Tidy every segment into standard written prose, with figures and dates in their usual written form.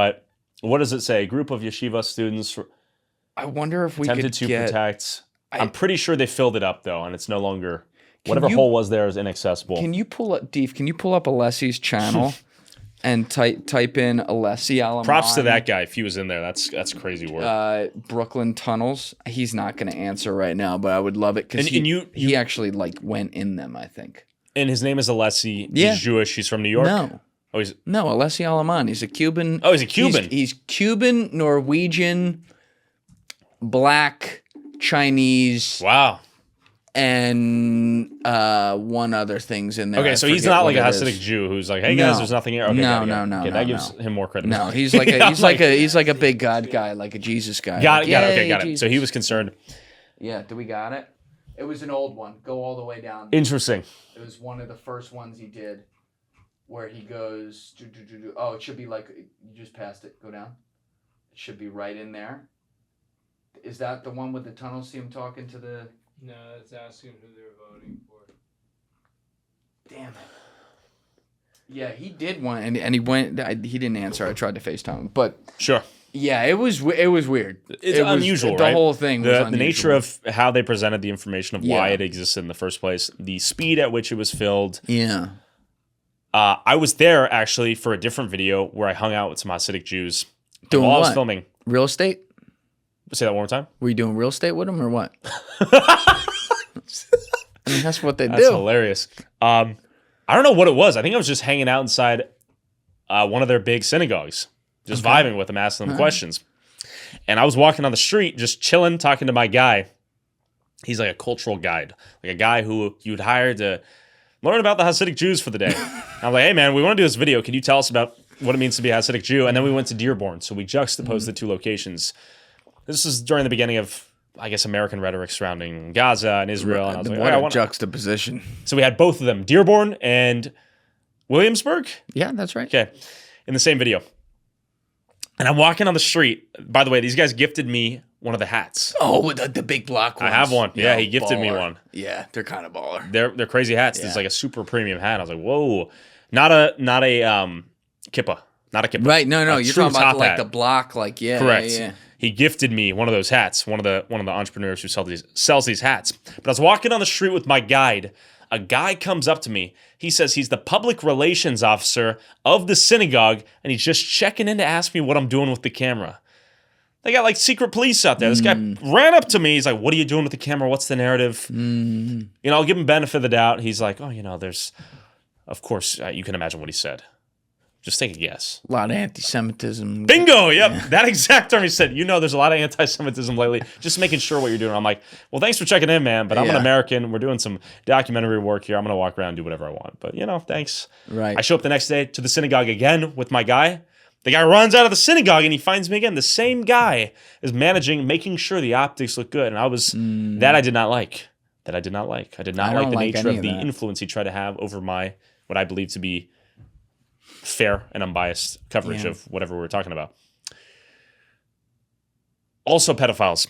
But what does it say? A group of yeshiva students I wonder if we attempted could to protect. I'm pretty sure they filled it up though, and it's no longer whatever hole was there is inaccessible. Can you pull up, Deef? Can you pull up Alessi's channel and type in Alessi Alaman? Props to that guy if he was in there. That's crazy work. Brooklyn tunnels. He's not going to answer right now, but I would love it because he actually like went in them. I think. And his name is Alessi. Yeah. He's Jewish. He's from New York. No, Alessi Alaman. He's a Cuban. Oh, he's a Cuban. He's Cuban, Norwegian, Black, Chinese. Wow. And one other thing's in there. Okay, so he's not like a Hasidic Jew who's like, "Hey guys, there's nothing here." Okay, no. That gives him more credit. No, he's like he's like a big God guy, like a Jesus guy. Got it. So he was concerned. Yeah, do we got it? It was an old one. Go all the way down. Interesting. It was one of the first ones he did, where he goes. Oh, it should be like you just passed it. Go down. It should be right in there. Is that the one with the tunnel? See him talking to the. No, it's asking who they're voting for. Damn it. Yeah, he did one, and he went. He didn't answer. I tried to FaceTime him, but sure. Yeah, it was weird. It's unusual, the right? whole thing was unusual. The nature of how they presented the information of why it existed in the first place, the speed at which it was filled. Yeah. I was there actually for a different video where I hung out with some Hasidic Jews. Doing while what? I was filming. Real estate? Say that one more time. Were you doing real estate with them or what? I mean, that's what they do. That's hilarious. I don't know what it was. I think I was just hanging out inside one of their big synagogues, just vibing with them, asking them questions. And I was walking on the street, just chilling, talking to my guy. He's like a cultural guide, like a guy who you'd hire to learn about the Hasidic Jews for the day. I'm like, hey, man, we want to do this video. Can you tell us about what it means to be a Hasidic Jew? And then we went to Dearborn. So we juxtaposed the two locations. This is during the beginning of, I guess, American rhetoric surrounding Gaza and Israel. And I was like, what a juxtaposition. So we had both of them, Dearborn and Williamsburg? Yeah, that's right. Okay, in the same video. And I'm walking on the street. By the way, these guys gifted me one of the hats. Oh, the big block ones. I have one. Yeah, he gifted me one. Yeah, they're kind of baller. They're crazy hats. Yeah. It's like a super premium hat. I was like, whoa. Not a kippah. Not a kippah. Right, no. You're talking about like the block, like, yeah. Correct. Yeah. He gifted me one of those hats, one of the entrepreneurs who sells these hats. But I was walking on the street with my guide. A guy comes up to me. He says he's the public relations officer of the synagogue, and he's just checking in to ask me what I'm doing with the camera. They got like secret police out there. This guy ran up to me. He's like, what are you doing with the camera? What's the narrative? You know, I'll give him benefit of the doubt. He's like, oh, there's, of course, you can imagine what he said. Just take a guess. A lot of anti-Semitism. Bingo! Yep. Yeah. That exact term he said. There's a lot of anti-Semitism lately. Just making sure what you're doing. I'm like, well, thanks for checking in, man. But I'm an American. We're doing some documentary work here. I'm going to walk around and do whatever I want. But, thanks. Right. I show up the next day to the synagogue again with my guy. The guy runs out of the synagogue and he finds me again. The same guy is making sure the optics look good. And I was, that I did not like. I did not like the nature of the influence he tried to have over what I believe to be fair and unbiased coverage of whatever we're talking about. Also pedophiles.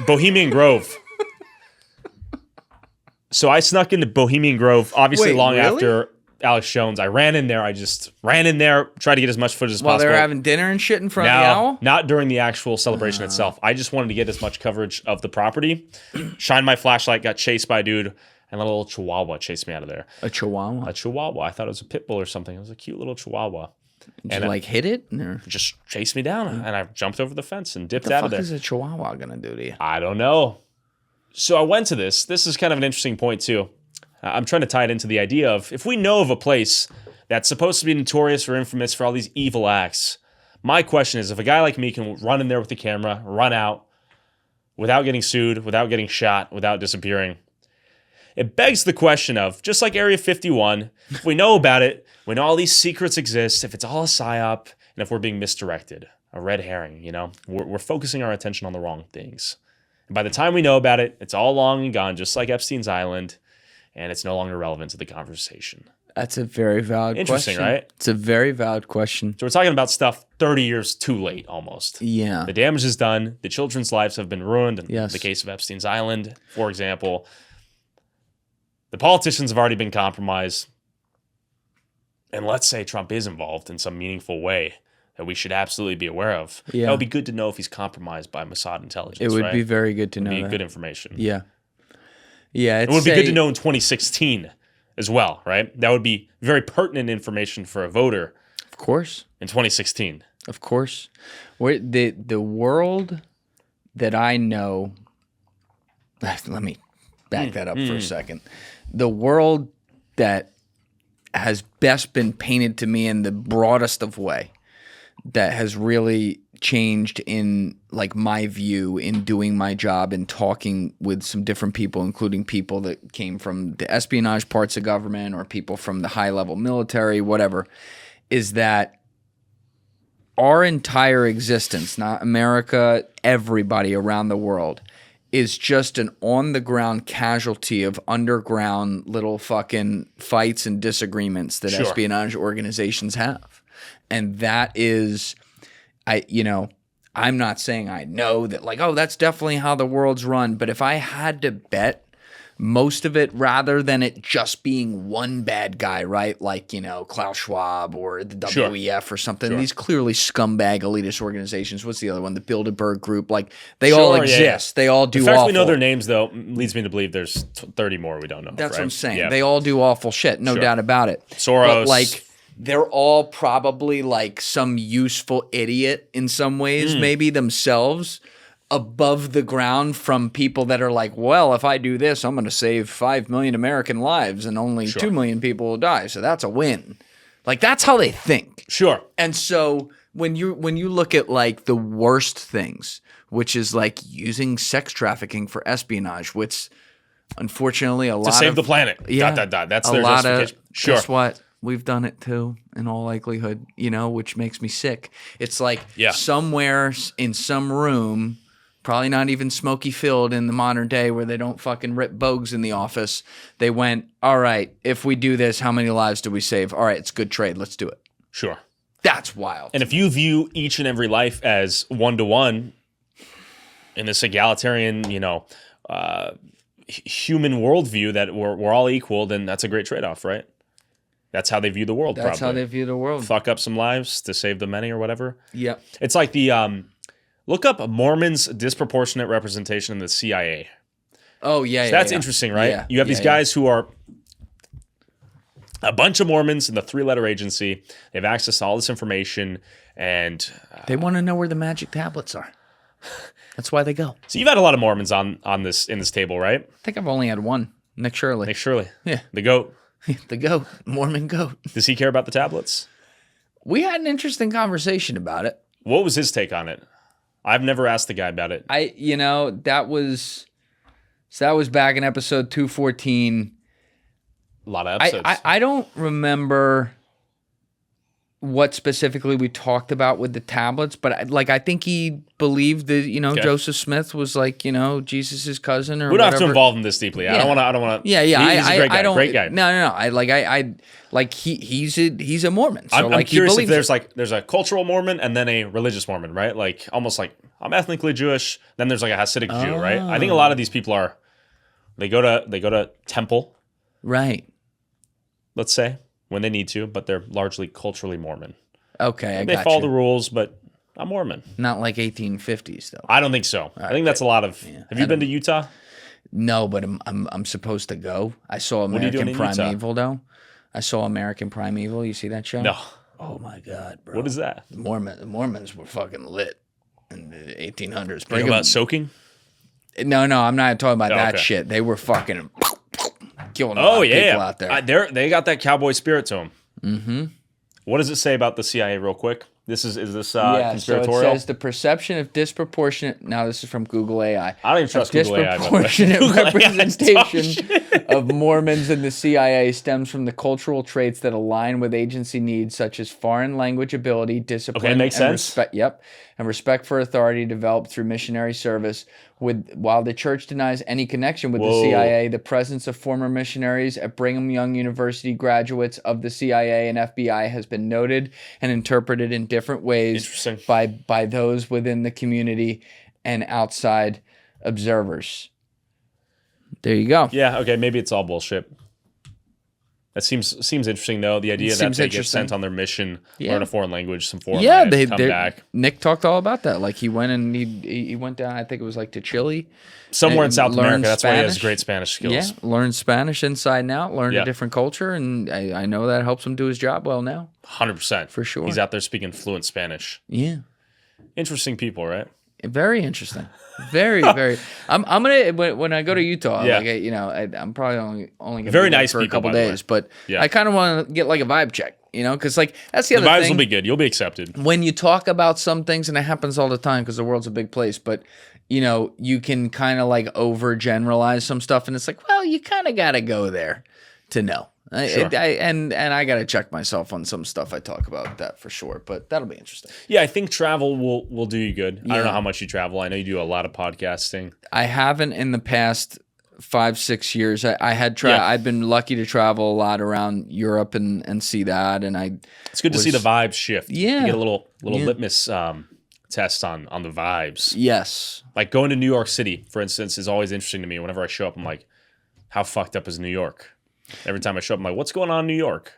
Bohemian Grove. So I snuck into Bohemian Grove, obviously after Alex Jones. I ran in there. Tried to get as much footage as possible. While they were having dinner and shit in front of the owl? Not during the actual celebration itself. I just wanted to get as much coverage of the property. Shined my flashlight, got chased by a dude. And a little chihuahua chased me out of there. A chihuahua? A chihuahua. I thought it was a pit bull or something. It was a cute little chihuahua. Did you hit it? Or? Just chased me down. And I jumped over the fence and dipped out of there. What the fuck is a chihuahua going to do to you? I don't know. So I went to this. This is kind of an interesting point too. I'm trying to tie it into the idea of if we know of a place that's supposed to be notorious or infamous for all these evil acts, my question is if a guy like me can run in there with the camera, run out without getting sued, without getting shot, without disappearing, it begs the question of, just like Area 51, if we know about it, we know all these secrets exist, if it's all a psyop, and if we're being misdirected, a red herring, we're focusing our attention on the wrong things. And by the time we know about it, it's all long and gone, just like Epstein's Island, and it's no longer relevant to the conversation. That's a very valid Interesting, question. Right? It's a very valid question. So we're talking about stuff 30 years too late, almost. Yeah. The damage is done. The children's lives have been ruined. In the case of Epstein's Island, for example. The politicians have already been compromised. And let's say Trump is involved in some meaningful way. that we should absolutely be aware of. Yeah. That would be good to know if he's compromised by Mossad intelligence. It would right? be very good to know Be that. good information. Yeah. Yeah. It would be good to know in 2016 as well, right? That would be very pertinent information for a voter. Of course. In 2016. Of course. The world that I know, let me back that up for a second. The world that has best been painted to me in the broadest of way, that has really changed in like my view in doing my job and talking with some different people, including people that came from the espionage parts of government or people from the high level military, whatever, is that our entire existence, not America, everybody around the world, is just an on-the-ground casualty of underground little fucking fights and disagreements that Sure. espionage organizations have. And that is, I'm not saying I know that like, oh, that's definitely how the world's run. But if I had to bet, most of it, rather than it just being one bad guy, right? Like, Klaus Schwab or the Sure. WEF or something. Sure. These clearly scumbag elitist organizations. What's the other one? The Bilderberg Group. Like, they all Sure, yeah, exist. yeah. They all do The fact awful. we know their names, though, leads me to believe there's 30 more we don't know. That's right? what I'm saying. Yeah. They all do awful shit. No Sure. doubt about it. Soros. But, like, they're all probably, like, some useful idiot in some ways, maybe themselves, above the ground from people that are like, well, if I do this, I'm going to save 5 million American lives and only Sure. 2 million people will die. So that's a win. Like, that's how they think. Sure. And so when you look at like the worst things, which is like using sex trafficking for espionage, which unfortunately a lot To save of the planet. Yeah. That's a their lot justification. of, Sure. Guess what? We've done it too, in all likelihood, which makes me sick. It's like somewhere in some room, probably not even smoky filled in the modern day where they don't fucking rip bogues in the office, they went, all right, if we do this, how many lives do we save? All right, it's good trade. Let's do it. Sure. That's wild. And if you view each and every life as one-to-one in this egalitarian, human worldview that we're all equal, then that's a great trade-off, right? That's how they view the world, That's probably. how they view the world. Fuck up some lives to save the many or whatever. Yep. It's like the look up Mormons' disproportionate representation in the CIA. Oh, yeah, So that's interesting, right? Yeah, You have these yeah. guys who are a bunch of Mormons in the three-letter agency. They have access to all this information, and They want to know where the magic tablets are. That's why they go. so you've had a lot of Mormons on this in this table, right? I think I've only had one. Nick Shirley. Nick Shirley, Yeah. the goat. The goat. Mormon goat. Does he care about the tablets? We had an interesting conversation about it. What was his take on it? I've never asked the guy about it. That was back in episode 214. A lot of episodes. I don't remember what specifically we talked about with the tablets, but I think he believed that Okay. Joseph Smith was like Jesus's cousin or we don't whatever. have to involve him this deeply. I Yeah. don't want to. Yeah, He's a great guy. I don't. Great guy. No. He's a Mormon. So I'm he curious if believes there's a cultural Mormon and then a religious Mormon, right? Like almost like I'm ethnically Jewish. Then there's like a Hasidic Jew, right? I think a lot of these people are. They go to temple, right. let's say, when they need to, but they're largely culturally Mormon. Okay, I They got follow you. the rules, but I'm Mormon. Not like 1850s though. I don't think so. I think that's a lot of. Have you been to Utah? No, but I'm supposed to go. I saw are you doing American in Utah? Primeval though. I saw American Primeval. You see that show? No. Oh my God, bro. What is that? The Mormons were fucking lit in the 1800s. You know about soaking? No, I'm not talking about that okay. shit. They were fucking killing a lot Oh of people yeah, out there. they got that cowboy spirit to them. Mm-hmm. What does it say about the CIA, real quick? Is this So conspiratorial? it says the perception of disproportionate. Now this is from Google AI. I don't even trust Google AI. by the way. Disproportionate Google AI representation talk shit. of Mormons in the CIA stems from the cultural traits that align with agency needs, such as foreign language ability, discipline, makes and sense. respect. Yep, and respect for authority developed through missionary service. While the church denies any connection with the CIA, the presence of former missionaries at Brigham Young University graduates of the CIA and FBI has been noted and interpreted in different ways Interesting. by those within the community and outside observers. There you go. Yeah, okay, maybe it's all bullshit. That seems interesting though. The idea that Seems they get interesting. sent on their mission, Yeah. learn a foreign language, some foreign Yeah, land, they come back Nick talked all about that. Like he went and he went down. I think it was like to Chile. somewhere in and South learn America. That's why he has Spanish. great Spanish skills. Yeah, learned Spanish inside and out. Learned Yeah. a different culture, and I know that helps him do his job well now. 100%. For sure. He's out there speaking fluent Spanish. Yeah, Interesting people, right? very interesting. Very, very. I'm gonna when I go to Utah. Yeah. Like I'm probably only gonna Very be there nice for a people, couple by the way. days, but Yeah. I kind of want to get like a vibe check. Because like that's the The other vibes thing. will be good. You'll be accepted. When you talk about some things, and it happens all the time because the world's a big place, but you can kind of like overgeneralize some stuff, and it's like, well, you kind of got to go there to know. Sure. And I got to check myself on some stuff I talk about that for sure, but that'll be interesting. Yeah, I think travel will do you good. I don't Yeah. know how much you travel. I know you do a lot of podcasting. I haven't in the past 5-6 years. I had Yeah. I've been lucky to travel a lot around Europe and see that, and It's good to see the vibes shift. Yeah. You get a little Yeah. litmus test on the vibes. yes. Like going to New York City, for instance, is always interesting to me. Whenever I show up, I'm like, how fucked up is New York? Every time I show up, I'm like, what's going on in New York?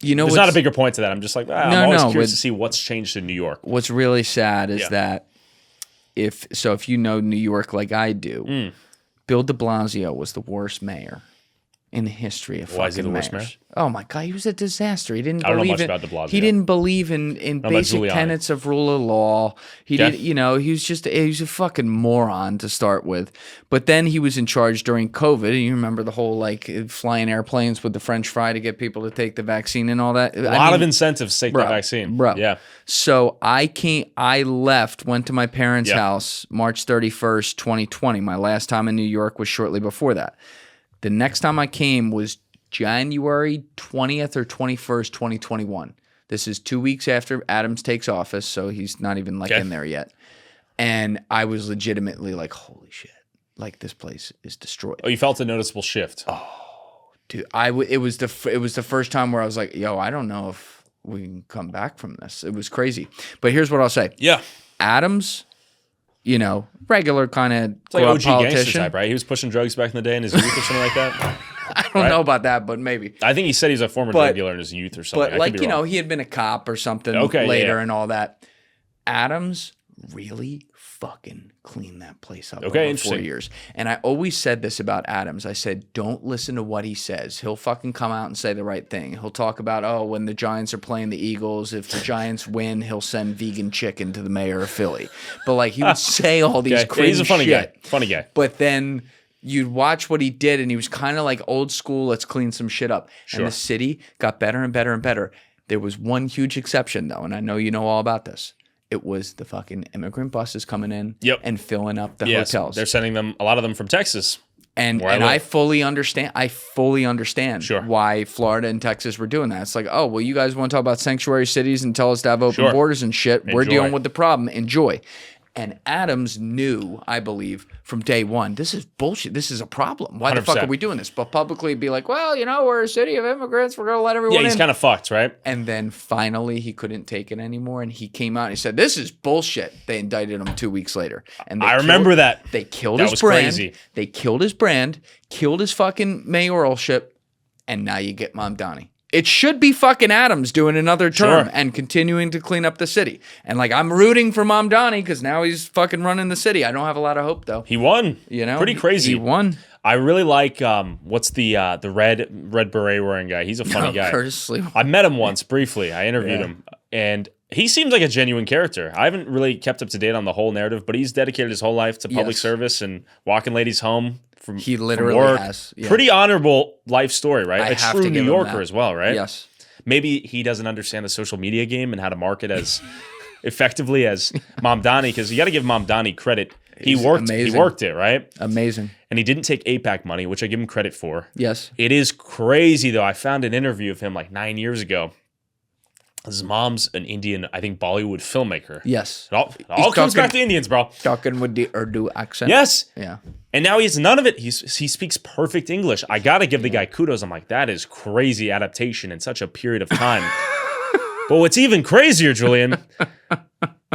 There's There's not a bigger point to that. I'm just like, I'm always curious with- to see what's changed in New York. What's really sad is Yeah. that if you know New York like I do, Mm. Bill de Blasio was the worst mayor in the history of Why is he fucking the worst mayors. Oh my god, he was a disaster. He didn't I don't know believe much in, about de Blasio. He didn't believe in about basic Giuliani. tenets of rule of law. He Okay. did, he was a fucking moron to start with. But then he was in charge during COVID. And you remember the whole like flying airplanes with the French fry to get people to take the vaccine and all that. A lot of incentives to take the vaccine. Bro. Yeah. So I left, went to my parents' Yeah. house March 31st, 2020. My last time in New York was shortly before that. The next time I came was January 20th or 21st, 2021. This is 2 weeks after Adams takes office, so he's not even like Okay. in there yet. And I was legitimately like, holy shit, like this place is destroyed. Oh, you felt a noticeable shift. Dude, it was the first time where I was like, yo, I don't know if we can come back from this. It was crazy. But here's what I'll say. Yeah. Adams, regular kind of It's like OG gangster politician. type, right? He was pushing drugs back in the day in his youth or something like that. I don't know about that, but maybe. I think he said he was a former But- drug dealer in his youth or something. But I could be wrong. he had been a cop or something Okay, yeah, later yeah. and all that. Adams really fucking cleaned that place up Okay, over 4 interesting. years. And I always said this about Adams. I said, don't listen to what he says. He'll fucking come out and say the right thing. He'll talk about, when the Giants are playing the Eagles, if the Giants win, he'll send vegan chicken to the mayor of Philly. But like he would say all these Okay. Yeah, crazy he's a funny shit. guy. Funny guy. But then you'd watch what he did, and he was kind of like old school, let's clean some shit up. Sure. And the city got better and better and better. There was one huge exception, though, and I know you know all about this. It was the fucking immigrant buses coming in Yep. and filling up the Yes, hotels. they're sending them, a lot of them from Texas. And where I I live. fully understand. I fully understand Sure. why Florida and Texas were doing that. It's like, oh, well, you guys want to talk about sanctuary cities and tell us to have open Sure. borders and shit. We're Enjoy. dealing with the problem. Enjoy. And Adams knew, I believe, from day one, this is bullshit. This is a problem. Why the fuck 100%. are we doing this? But publicly be like, well, we're a city of immigrants. We're going to let everyone Yeah, he's in. kind of fucked, right? And then finally he couldn't take it anymore. And he came out and he said, this is bullshit. They indicted him 2 weeks later. And they I remember that. They killed That his was brand. crazy. They killed his brand, killed his fucking mayoralship, and now you get Mamdani. It should be fucking Adams doing another term Sure. and continuing to clean up the city. And like I'm rooting for Mamdani because now he's fucking running the city. I don't have a lot of hope though. He won. Pretty crazy. He won. I really like what's the red beret wearing guy? He's a funny guy. Curtis Lee. I met him once briefly. I interviewed Yeah. him, and he seems like a genuine character. I haven't really kept up to date on the whole narrative, but he's dedicated his whole life to public Yes. service and walking ladies home from He from literally work. has, yeah. Pretty honorable life story, right? I A have true to New give him Yorker that. as well, right? Yes. Maybe he doesn't understand the social media game and how to market as effectively as Mamdani, because you got to give Mamdani credit. He He's worked. He amazing. worked it, right? Amazing. And he didn't take APAC money, which I give him credit for. Yes. It is crazy, though. I found an interview of him like 9 years ago. His mom's an Indian, I think, Bollywood filmmaker. Yes. It all comes talking- back to Indians, bro. Talking with the Urdu accent. Yes. Yeah. And now he has none of it. He speaks perfect English. I got to give the guy kudos. I'm like, that is crazy adaptation in such a period of time. But what's even crazier, Julian,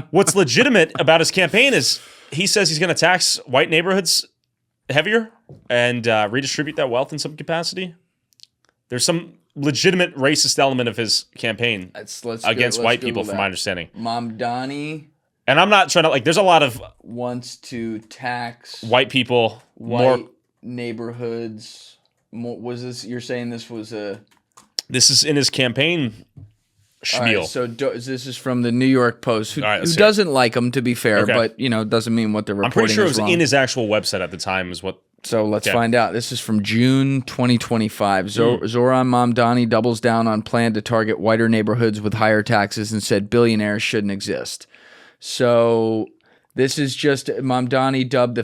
what's legitimate about his campaign is he says he's going to tax white neighborhoods heavier and redistribute that wealth in some capacity. There's some legitimate racist element of his campaign against white people, from my understanding. Mamdani And I'm not trying to, like, there's a lot of wants to tax white people white neighborhoods. More, was this, you're saying this was a... This is in his campaign spiel. All right, so this is from the New York Post, who Let's doesn't like him, to be fair, Okay. but, you know, doesn't mean what they're reporting I'm pretty sure it was wrong. in his actual website at the time is what... So let's find out. This is from June 2025. Zoran Mamdani doubles down on plan to target whiter neighborhoods with higher taxes and said billionaires shouldn't exist. So this is just Mamdani dubbed the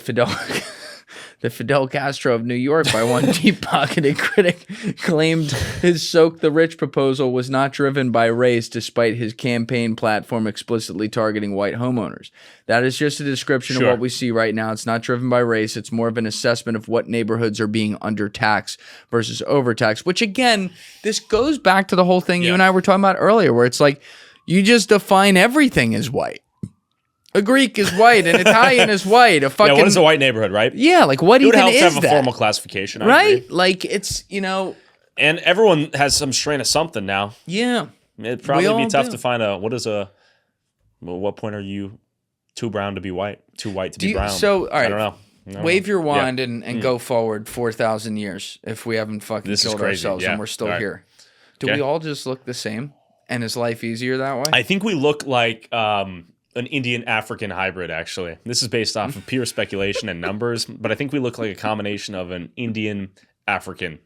Fidel Castro of New York by one deep-pocketed critic, claimed his soak the rich proposal was not driven by race despite his campaign platform explicitly targeting white homeowners. That is just a description of what we see right now. It's not driven by race. It's more of an assessment of what neighborhoods are being undertaxed versus overtaxed, which again, this goes back to the whole thing you and I were talking about earlier, where it's like you just define everything as white. A Greek is white, an Italian is white, a fucking... Yeah, what is a white neighborhood, right? Yeah, like what it even would help is to have that? a formal classification, right? agree. Like it's, you know... And everyone has some strain of something now. Yeah. It'd probably be tough do. to find what point are you too brown to be white? Too white to be brown? So, all right. I don't know. Wave your wand and go forward 4,000 years if we haven't fucking This is killed crazy, ourselves yeah. and we're still All right. here. Do Okay. we all just look the same? And is life easier that way? I think we look like an Indian-African hybrid, actually. This is based off of pure speculation and numbers, but I think we look like a combination of an Indian-African.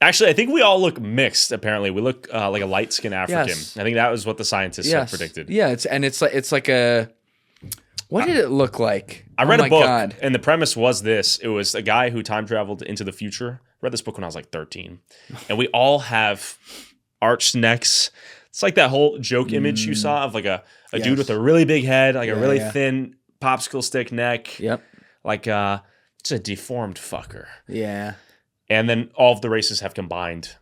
Actually, I think we all look mixed, apparently. We look like a light-skinned African. Yes. I think that was what the scientists had predicted. Yeah, it's like a... What did it look like? I read a book, God. and the premise was this. It was a guy who time traveled into the future. I read this book when I was like 13. And we all have arched necks. It's like that whole joke image you saw of like a dude with a really big head, like a really thin popsicle stick neck. Yep. Like it's a deformed fucker. Yeah. And then all of the races have combined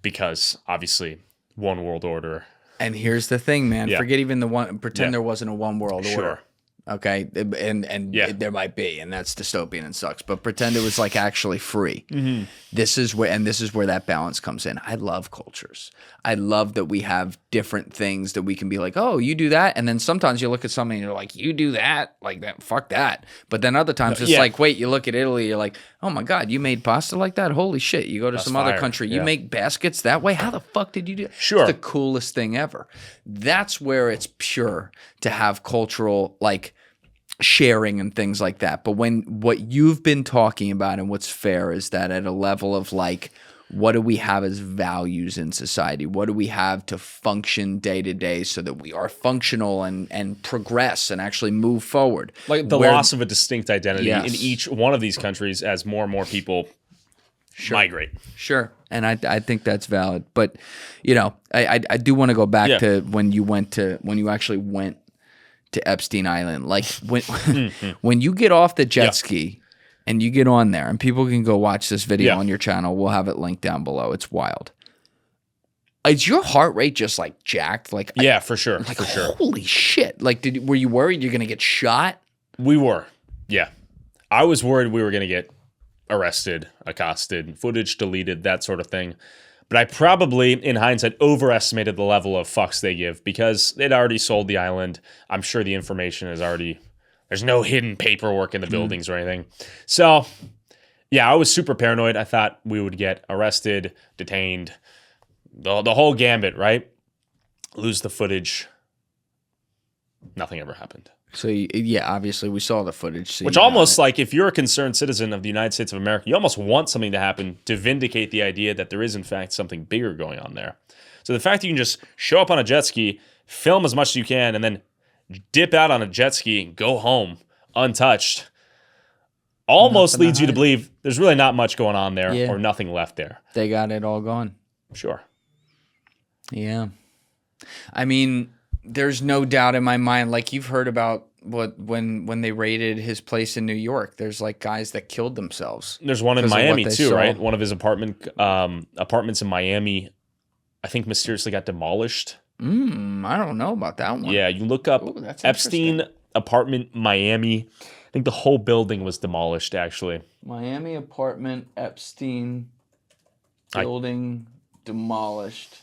because obviously one world order. And here's the thing, man. Yeah. Forget even the one. Pretend there wasn't a one world order. Okay, and there might be, and that's dystopian and sucks. But pretend it was like actually free. Mm-hmm. This is where that balance comes in. I love cultures. I love that we have different things that we can be like, oh, you do that, and then sometimes you look at something and you're like, you do that, like that, fuck that. But then other times it's like, wait, you look at Italy, you're like, oh my god, you made pasta like that? Holy shit! You go to some other country, you make baskets that way? How the fuck did you do? Sure, it's the coolest thing ever. That's where it's pure to have cultural like sharing and things like that. But when what you've been talking about and what's fair is that at a level of like, what do we have as values in society? What do we have to function day to day so that we are functional and progress and actually move forward? Like the loss of a distinct identity in each one of these countries as more and more people migrate. Sure. And I think that's valid. But, you know, I do want to go back to when you actually went to Epstein Island. Like when you get off the jet ski and you get on there, and people can go watch this video on your channel. We'll have it linked down below. It's wild. Is your heart rate just like jacked? Like for sure. Like for sure. Holy shit. Like were you worried you're gonna get shot? We were. Yeah. I was worried we were gonna get arrested, accosted, footage deleted, that sort of thing. But I probably, in hindsight, overestimated the level of fucks they give because they'd already sold the island. I'm sure the information is already... There's no hidden paperwork in the buildings or anything. So, yeah, I was super paranoid. I thought we would get arrested, detained, the whole gambit, right? Lose the footage. Nothing ever happened. So, yeah, obviously we saw the footage. So which almost like if you're a concerned citizen of the United States of America, you almost want something to happen to vindicate the idea that there is, in fact, something bigger going on there. So the fact that you can just show up on a jet ski, film as much as you can, and then dip out on a jet ski and go home untouched almost leads you to believe there's really not much going on there or nothing left there. They got it all gone. Sure. Yeah. I mean, there's no doubt in my mind, like you've heard about when they raided his place in New York, there's like guys that killed themselves. There's one in Miami too, right? One of his apartments in Miami, I think mysteriously got demolished. I don't know about that one. Yeah, you look up Epstein apartment Miami. I think the whole building was demolished, actually. Miami apartment Epstein Building demolished.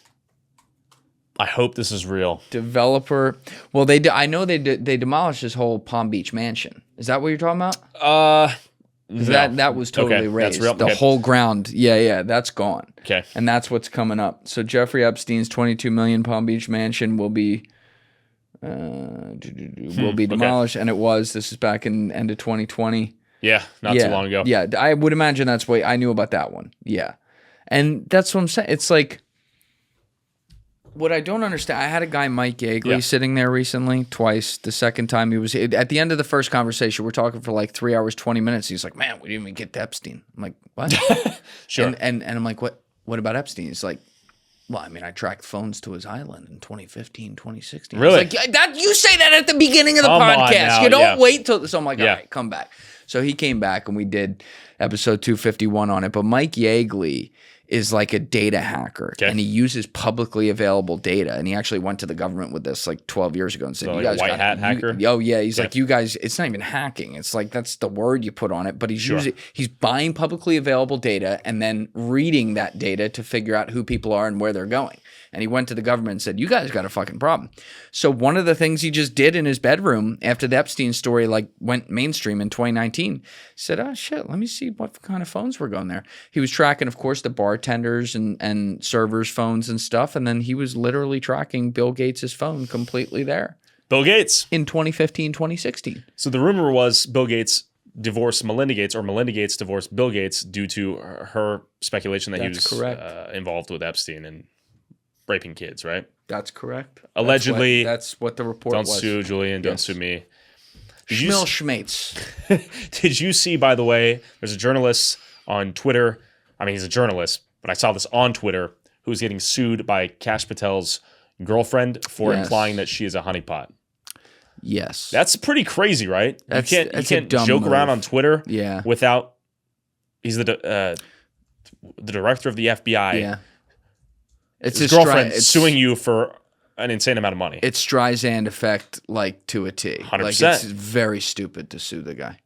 I hope this is real. Developer. Well, I know they demolished his whole Palm Beach mansion. Is that what you're talking about? 'Cause No. that was totally Okay, razed. that's real. The Okay. whole ground. Yeah, that's gone. Okay. And that's what's coming up. So Jeffrey Epstein's 22 million Palm Beach mansion will be demolished, and it was. This is back in end of 2020. Yeah, not too long ago. Yeah, I would imagine that's what I knew about that one. Yeah, and that's what I'm saying. It's like what I don't understand. I had a guy, Mike Yeagley, sitting there recently, twice. The second time he was at the end of the first conversation, we're talking for like 3 hours, 20 minutes. He's like, "Man, we didn't even get to Epstein." I'm like, "What?" Sure. And I'm like, "What? What about Epstein?" He's like, "Well, I mean, I tracked phones to his island in 2015, 2016. Really? I was like, that you say that at the beginning of the Come on podcast. now, You don't yeah. wait till. So I'm like, Yeah. all right, come back. So he came back and we did episode 251 on it. But Mike Yeagley is like a data hacker, Okay. and he uses publicly available data. And he actually went to the government with this like 12 years ago and said, So "You like a guys white got hat hacker? Oh yeah, he's Yeah. like, you guys. It's not even hacking. It's like that's the word you put on it. But he's Sure. he's buying publicly available data and then reading that data to figure out who people are and where they're going." And he went to the government and said, "You guys got a fucking problem." So one of the things he just did in his bedroom after the Epstein story like went mainstream in 2019, he said, "Oh shit, let me see what kind of phones were going there." He was tracking, of course, the bartenders and servers' phones and stuff, and then he was literally tracking Bill Gates' phone completely there Bill Gates. in 2015, 2016. So the rumor was Bill Gates divorced Melinda Gates, or Melinda Gates divorced Bill Gates due to her speculation that he That's was correct. Involved with Epstein and raping kids, right? That's correct. Allegedly. That's what the report Don't was. sue Julian. Don't Yes. sue me. Did you, Schmil Schmates. did you see, by the way, there's a journalist on Twitter. I mean, he's a journalist, but I saw this on Twitter who's getting sued by Kash Patel's girlfriend for Yes. implying that she is a honeypot. Yes. That's pretty crazy, right? That's you a can't dumb joke around move. on Twitter Yeah. without. He's the director of the FBI. Yeah. It's His a girlfriend it's suing you for an insane amount of money. It's Streisand effect, like to a T. 100%. Like it's very stupid to sue the guy,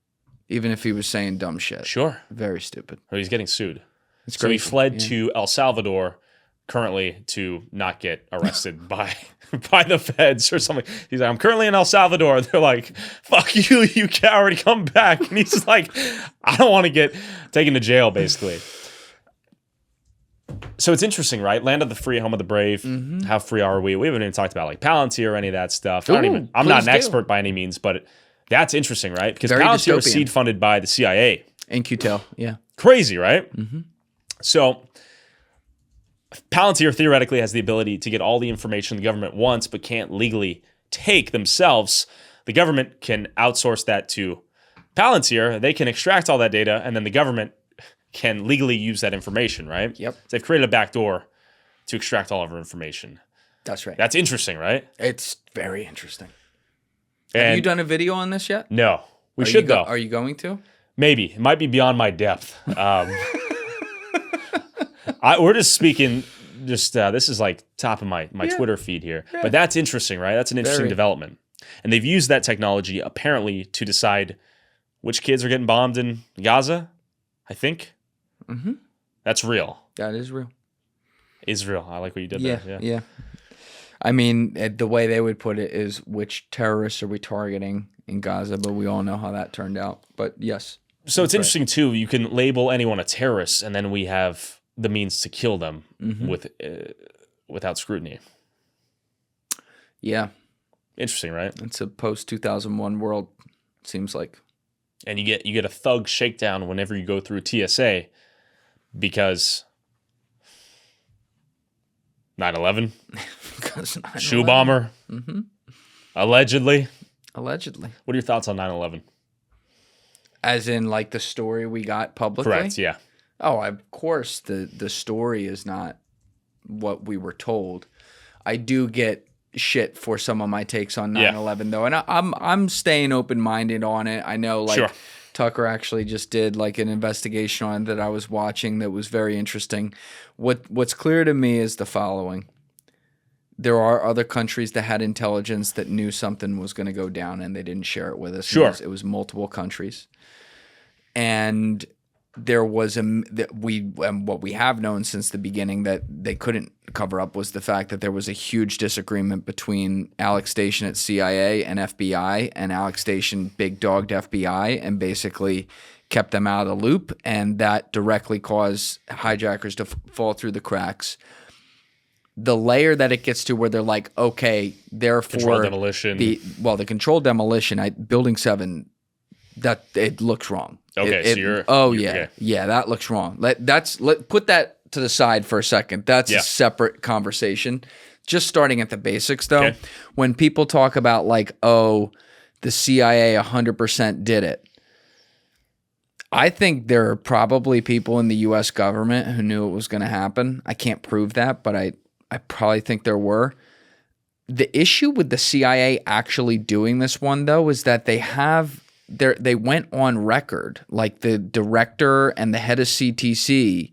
even if he was saying dumb shit. Sure. Very stupid. Oh, he's getting sued. It's So he crazy. fled Yeah. to El Salvador currently to not get arrested by the feds or something. He's like, "I'm currently in El Salvador." They're like, "Fuck you, you coward, come back." And he's like, "I don't want to get taken to jail," basically. So it's interesting, right? Land of the free, home of the brave. How free are we? We haven't even talked about like Palantir or any of that stuff. I'm not please an do. expert by any means, but that's interesting, right? Because Very Palantir was dystopian. seed funded by the CIA. And QTEL, yeah. Crazy, right? So Palantir theoretically has the ability to get all the information the government wants, but can't legally take themselves. The government can outsource that to Palantir. They can extract all that data, and then the government can legally use that information, right? Yep. So they've created a backdoor to extract all of our information. That's right. That's interesting, right? It's very interesting. And Have you done a video on this yet? No. We Are should, you though. Are you going to? Maybe. It might be beyond my depth. We're just speaking, this is like top of my Twitter feed here. But that's interesting, right? That's an interesting Very. development. And they've used that technology apparently to decide which kids are getting bombed in Gaza, I think. Mm-hmm. That's real. That is real. Israel. I like what you did Yeah, there. yeah. I mean, the way they would put it is which terrorists are we targeting in Gaza, but we all know how that turned out. But yes. So it's interesting, too. You can label anyone a terrorist, and then we have the means to kill them without scrutiny. Yeah. Interesting, right? It's a post-2001 world, seems like. And you get a thug shakedown whenever you go through TSA because 9/11, Because shoe bomber, allegedly. Allegedly. What are your thoughts on 9/11? As in, like, the story we got publicly? Correct, yeah. Oh, of course, the story is not what we were told. I do get shit for some of my takes on 9/11 though, and I'm staying open-minded on it. I know, like, Sure. Tucker actually just did like an investigation on it that I was watching that was very interesting. What's clear to me is the following: there are other countries that had intelligence that knew something was going to go down, and they didn't share it with us. Sure. It was multiple countries, and there was what we have known since the beginning that they couldn't cover up was the fact that there was a huge disagreement between Alex Station at CIA and FBI, and Alex Station big dogged FBI and basically kept them out of the loop, and that directly caused hijackers to fall through the cracks. The layer that it gets to where they're like, okay, therefore Controlled demolition. the controlled demolition, Building 7, that it looks wrong. Okay, so you're yeah, okay. That looks wrong. Let put that to the side for a second. That's a separate conversation. Just starting at the basics, though, when people talk about like, oh, the CIA 100% did it, I think there are probably people in the U.S. government who knew it was going to happen. I can't prove that, but I probably think there were. The issue with the CIA actually doing this one, though, is that they went on record, like the director and the head of CTC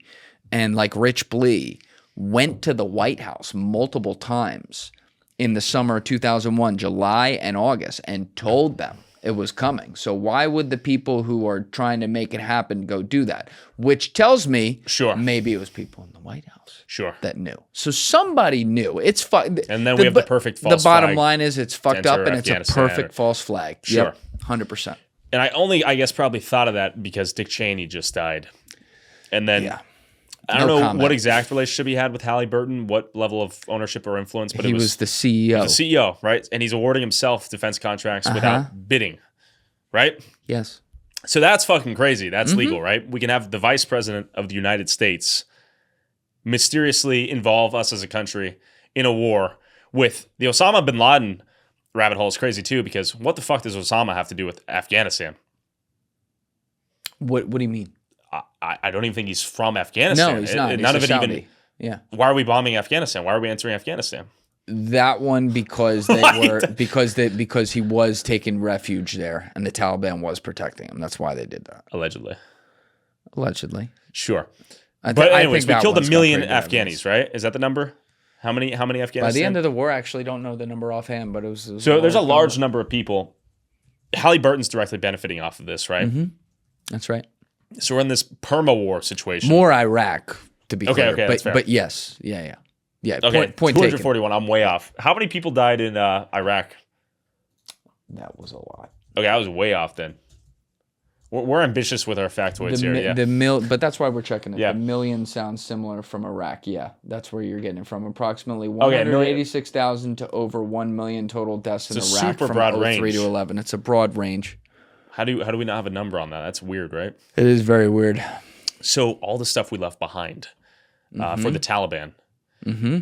and like Rich Blee went to the White House multiple times in the summer of 2001, July and August, and told them it was coming. So why would the people who are trying to make it happen go do that? Which tells me maybe it was people in the White House that knew. So somebody knew. It's and then we have the perfect false flag. The bottom flag line is it's fucked up and it's a perfect false flag. Yep, 100%. And I guess, probably thought of that because Dick Cheney just died. And then I don't know what exact relationship he had with Halliburton, what level of ownership or influence, but he was the CEO. The CEO, right? And he's awarding himself defense contracts without bidding, right? Yes. So that's fucking crazy. That's legal, right? We can have the vice president of the United States mysteriously involve us as a country in a war with the Osama bin Laden rabbit hole is crazy too, because what the fuck does Osama have to do with Afghanistan? What do you mean? I don't even think he's from Afghanistan. No, he's not. None he's of it Saudi. even. Yeah. Why are we bombing Afghanistan? Why are we entering Afghanistan? That one because they were because he was taking refuge there and the Taliban was protecting him. That's why they did that. Allegedly. Sure. I But anyways, we that killed 1 one's got million great Afghanis, evidence. right? Is that the number? How many Afghanistan? By the end of the war, I actually don't know the number offhand, but it was so there's a large number of people. Halliburton's directly benefiting off of this, right? Mm-hmm. That's right. So we're in this perma war situation. More Iraq, to be clear. Okay, that's fair. But yes. Yeah. Okay, Point taken. 241. I'm way off. How many people died in Iraq? That was a lot. Okay, I was way off then. We're ambitious with our factoids here, yeah. But that's why we're checking it. Yeah. The million sounds similar from Iraq. Yeah, that's where you're getting it from. Approximately 186,000 to over 1 million total deaths in It's a Iraq super from broad 03 range. to 11. It's a broad range. How do we not have a number on that? That's weird, right? It is very weird. So all the stuff we left behind for the Taliban. Mm-hmm.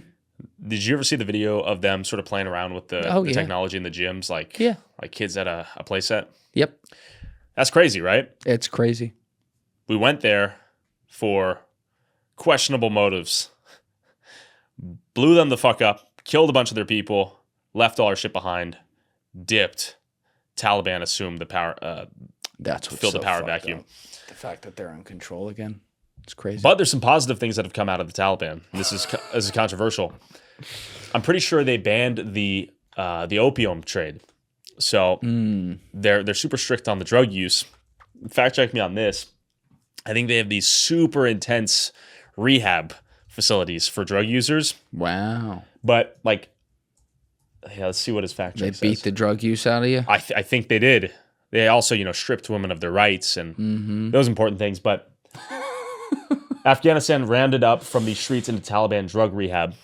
Did you ever see the video of them sort of playing around with the technology in the gyms, like kids at a playset? Yep. That's crazy, right? It's crazy. We went there for questionable motives, blew them the fuck up, killed a bunch of their people, left all our shit behind, dipped. Taliban assumed the power. That's what filled the power vacuum. Up. The fact that they're in control again, it's crazy. But there's some positive things that have come out of the Taliban. This is controversial. I'm pretty sure they banned the opium trade. So they're super strict on the drug use. Fact check me on this. I think they have these super intense rehab facilities for drug users. Wow. But let's see what his fact check says. They beat the drug use out of you? I think they did. They also, stripped women of their rights and those important things. But Afghanistan rounded up from the streets into Taliban drug rehab.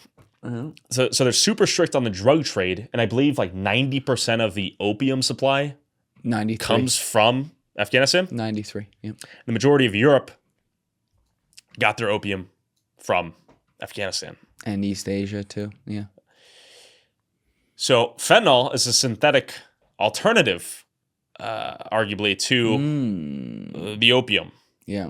So they're super strict on the drug trade, and I believe 90% of the opium supply 93 comes from Afghanistan. 93. Yep. The majority of Europe got their opium from Afghanistan. And East Asia too. Yeah. So fentanyl is a synthetic alternative, arguably, to the opium. Yeah.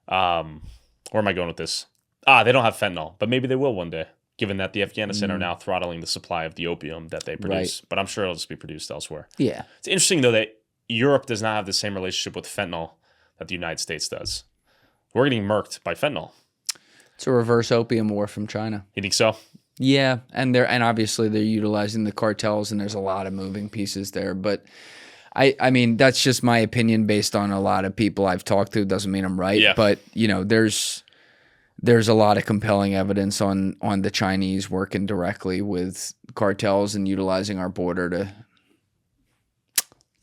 Where am I going with this? They don't have fentanyl, but maybe they will one day, given that the Afghanistan are now throttling the supply of the opium that they produce. But I'm sure it'll just be produced elsewhere. Yeah. It's interesting, though, that Europe does not have the same relationship with fentanyl that the United States does. We're getting murked by fentanyl. It's a reverse opium war from China. You think so? Yeah, and obviously they're utilizing the cartels, and there's a lot of moving pieces there. But I mean, that's just my opinion based on a lot of people I've talked to. Doesn't mean I'm right. Yeah. But, you know, there's a lot of compelling evidence on the Chinese working directly with cartels and utilizing our border to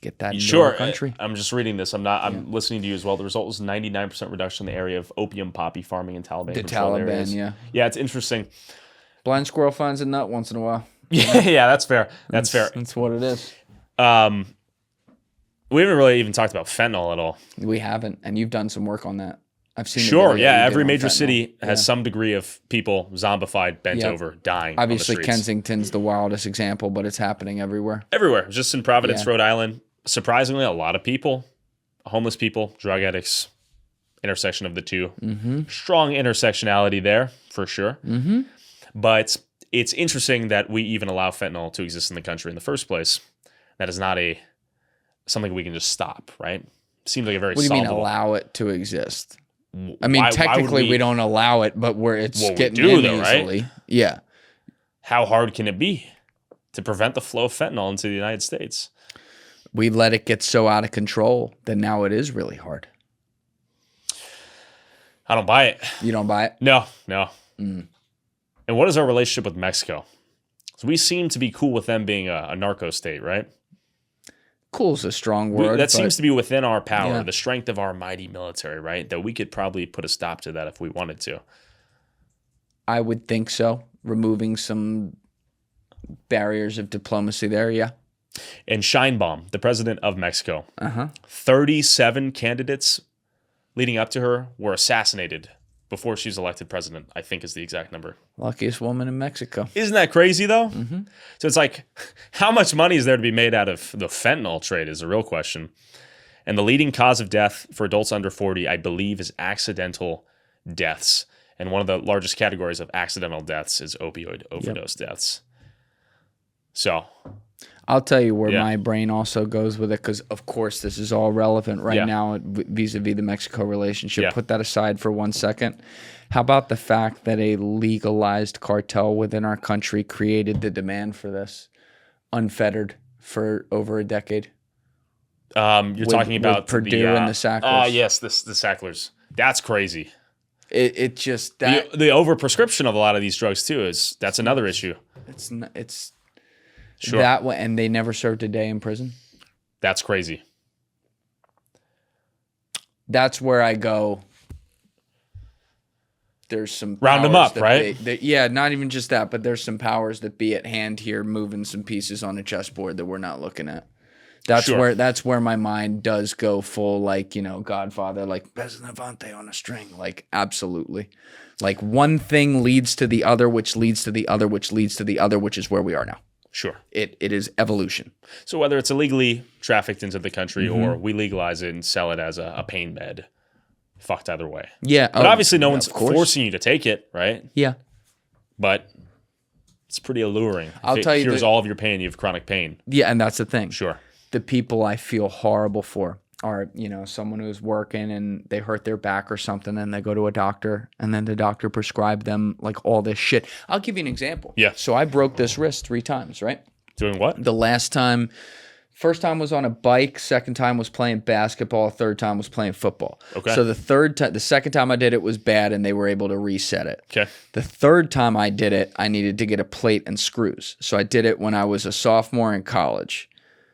get that into our country. I'm just reading this. I'm listening to you as well. The result was 99% reduction in the area of opium poppy farming in Taliban controlled areas. Yeah. Yeah, it's interesting. Blind squirrel finds a nut once in a while. Yeah, that's fair. That's fair. That's what it is. We haven't really even talked about fentanyl at all. We haven't, and you've done some work on that. I've seen. Sure, yeah. Every major city has some degree of people zombified, bent over, dying. Obviously, on the streets. Kensington's the wildest example, but it's happening everywhere. Everywhere. Just in Providence, Rhode Island. Surprisingly, a lot of people, homeless people, drug addicts, intersection of the two. Mm-hmm. Strong intersectionality there, for sure. Mm-hmm. But it's interesting that we even allow fentanyl to exist in the country in the first place. That is not something we can just stop, right? Seems like a very What do you mean solvable. allow it to exist? I mean, Why technically would we don't allow it, but it's Well, we getting do, in though, right? easily. Yeah. How hard can it be to prevent the flow of fentanyl into the United States? We let it get so out of control that now it is really hard. I don't buy it. You don't buy it? No. And what is our relationship with Mexico? So we seem to be cool with them being a narco state, right? Cool's a strong word. That seems to be within our power, Yeah. the strength of our mighty military, right? That we could probably put a stop to that if we wanted to. I would think so. Removing some barriers of diplomacy there, yeah. And Sheinbaum, the president of Mexico, 37 candidates leading up to her were assassinated before she was elected president, I think is the exact number. Luckiest woman in Mexico. Isn't that crazy, though? Mm-hmm. So it's like, how much money is there to be made out of the fentanyl trade is a real question. And the leading cause of death for adults under 40, I believe, is accidental deaths. And one of the largest categories of accidental deaths is opioid overdose deaths. So I'll tell you where my brain also goes with it, because, of course, this is all relevant right now vis-a-vis the Mexico relationship. Yeah. Put that aside for 1 second. How about the fact that a legalized cartel within our country created the demand for this unfettered for over a decade? You're talking about Purdue and the Sacklers. Oh, yes, the Sacklers. That's crazy. It just that The overprescription of a lot of these drugs, too, that's another issue. it's Sure. that way, and they never served a day in prison. That's crazy. That's where I go. There's some Round 'em powers up, that right? Yeah, not even just that, but there's some powers that be at hand here, moving some pieces on a chessboard that we're not looking at. That's where my mind does go full, like, you know, Godfather, like Beznavante on a string, like absolutely, like one thing leads to the other, which leads to the other, which leads to the other, which is where we are now. Sure. It is evolution. So whether it's illegally trafficked into the country or we legalize it and sell it as a pain med, fucked either way. Yeah, But obviously no yeah, one's of course. forcing you to take it, right? Yeah. But it's pretty alluring. I'll tell you Here's that- all of your pain. You have chronic pain. Yeah, and that's the thing. Sure. The people I feel horrible for are, you know, someone who's working and they hurt their back or something and they go to a doctor and then the doctor prescribed them like all this shit. I'll give you an example. Yeah. So I broke this wrist 3 times, right? Doing what? The last time, first time was on a bike, second time was playing basketball, third time was playing football. Okay. So the second time I did it was bad and they were able to reset it. Okay. The third time I did it, I needed to get a plate and screws. So I did it when I was a sophomore in college.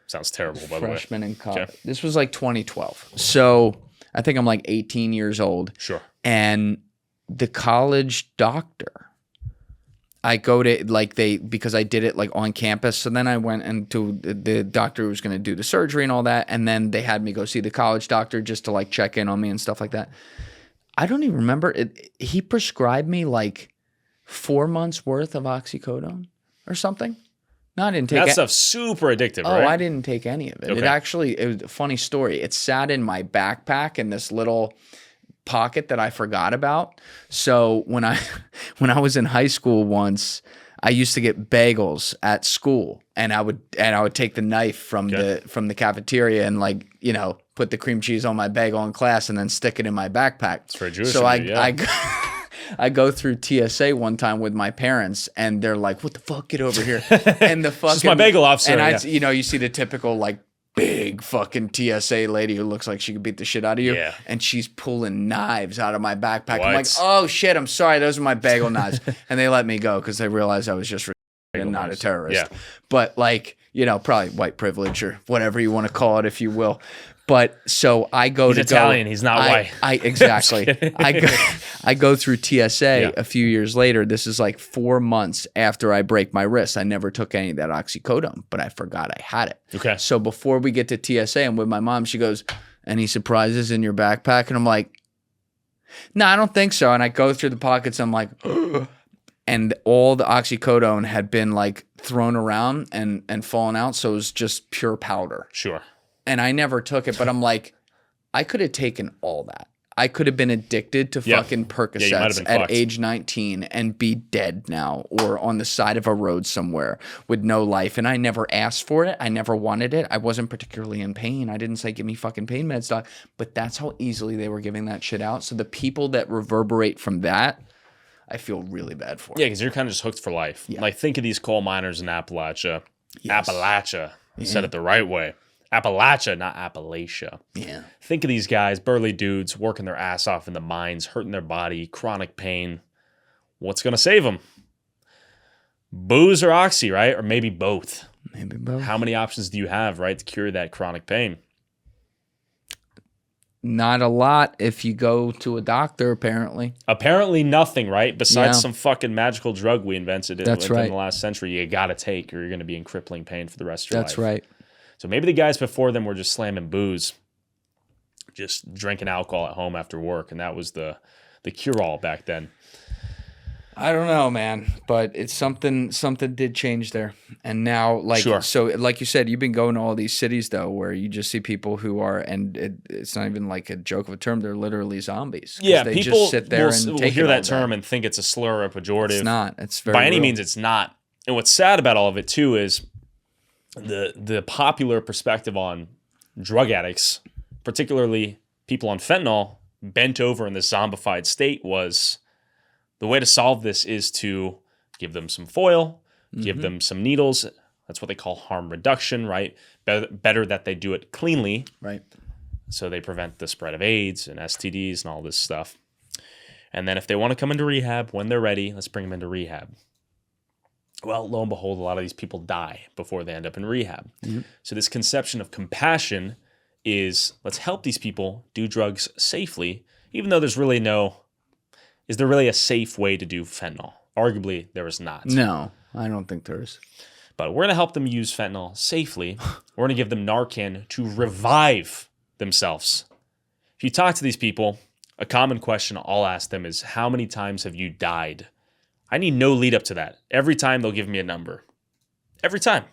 Sounds terrible, by the way. Freshman in college. Okay. This was like 2012. So I think I'm like 18 years old. Sure. And the college doctor, I go to because I did it like on campus. So then I went into the doctor who was going to do the surgery and all that. And then they had me go see the college doctor just to like check in on me and stuff like that. I don't even remember it. He prescribed me like 4 months worth of oxycodone or something. No, I didn't take That it. stuff's super addictive, Oh, right? I didn't take any of it. Okay. It was a funny story. It sat in my backpack in this little pocket that I forgot about. So when I was in high school once, I used to get bagels at school, and I would take the knife from the cafeteria and, like, you know, put the cream cheese on my bagel in class and then stick it in my backpack. It's very Jewish So of you, yeah. I go through TSA one time with my parents, and they're like, "What the fuck? Get over here!" And the fucking my bagel, officer, And yeah. you know, you see the typical like big big fucking TSA lady who looks like she could beat the shit out of you. Yeah. And she's pulling knives out of my backpack. I'm like, What? oh shit, I'm sorry, those are my bagel knives. And they let me go because they realized I was just and not a knives. terrorist. Yeah. But like, you know, probably white privilege or whatever you want to call it, if you will. But so I go He's to Italian. He's not white. Exactly. I go through TSA Yeah. a few years later. This is like 4 months after I break my wrist. I never took any of that oxycodone, but I forgot I had it. Okay. So before we get to TSA, I'm with my mom. She goes, "Any surprises in your backpack?" And I'm like, "No, I don't think so." And I go through the pockets. I'm like, ugh. And all the oxycodone had been like thrown around and fallen out. So it was just pure powder. Sure. And I never took it, but I'm like, I could have taken all that. I could have been addicted to Yeah. fucking Yeah, you might have Percocets been at fucked. age 19 and be dead now or on the side of a road somewhere with no life. And I never asked for it. I never wanted it. I wasn't particularly in pain. I didn't say, give me fucking pain meds, doc. But that's how easily they were giving that shit out. So the people that reverberate from that, I feel really bad for. Yeah, because you're kind of just hooked for life. Yeah. Like, think of these coal miners in Appalachia. Yes. Appalachia. You said it the right way. Appalachia, not Appalachia. Yeah. Think of these guys, burly dudes, working their ass off in the mines, hurting their body, chronic pain. What's going to save them? Booze or oxy, right? Or maybe both. Maybe both. How many options do you have, right, to cure that chronic pain? Not a lot if you go to a doctor, apparently. Apparently nothing, right? Besides Yeah. some fucking magical drug we invented That's within right. the last century you got to take or you're going to be in crippling pain for the rest of your life. That's right. So maybe the guys before them were just slamming booze, just drinking alcohol at home after work, and that was the cure-all back then. I don't know, man, but it's something did change there. And now, like, Sure. so like you said, you've been going to all these cities, though, where you just see people who are, and it's not even like a joke of a term, they're literally zombies. 'Cause Yeah, they people just sit there will take hear it all that term day. and think it's a slur or a pejorative. It's not. It's very By any real. means, it's not. And what's sad about all of it, too, is the popular perspective on drug addicts, particularly people on fentanyl, bent over in this zombified state was the way to solve this is to give them some foil, give them some needles. That's what they call harm reduction, right? Better that they do it cleanly Right. so they prevent the spread of AIDS and STDs and all this stuff. And then if they want to come into rehab, when they're ready, let's bring them into rehab. Well, lo and behold, a lot of these people die before they end up in rehab. So this conception of compassion is let's help these people do drugs safely, even though there's really is there really a safe way to do fentanyl? Arguably, there is not. No, I don't think there is. But we're going to help them use fentanyl safely. We're going to give them Narcan to revive themselves. If you talk to these people, a common question I'll ask them is, how many times have you died? I need no lead up to that. Every time they'll give me a number. Every time.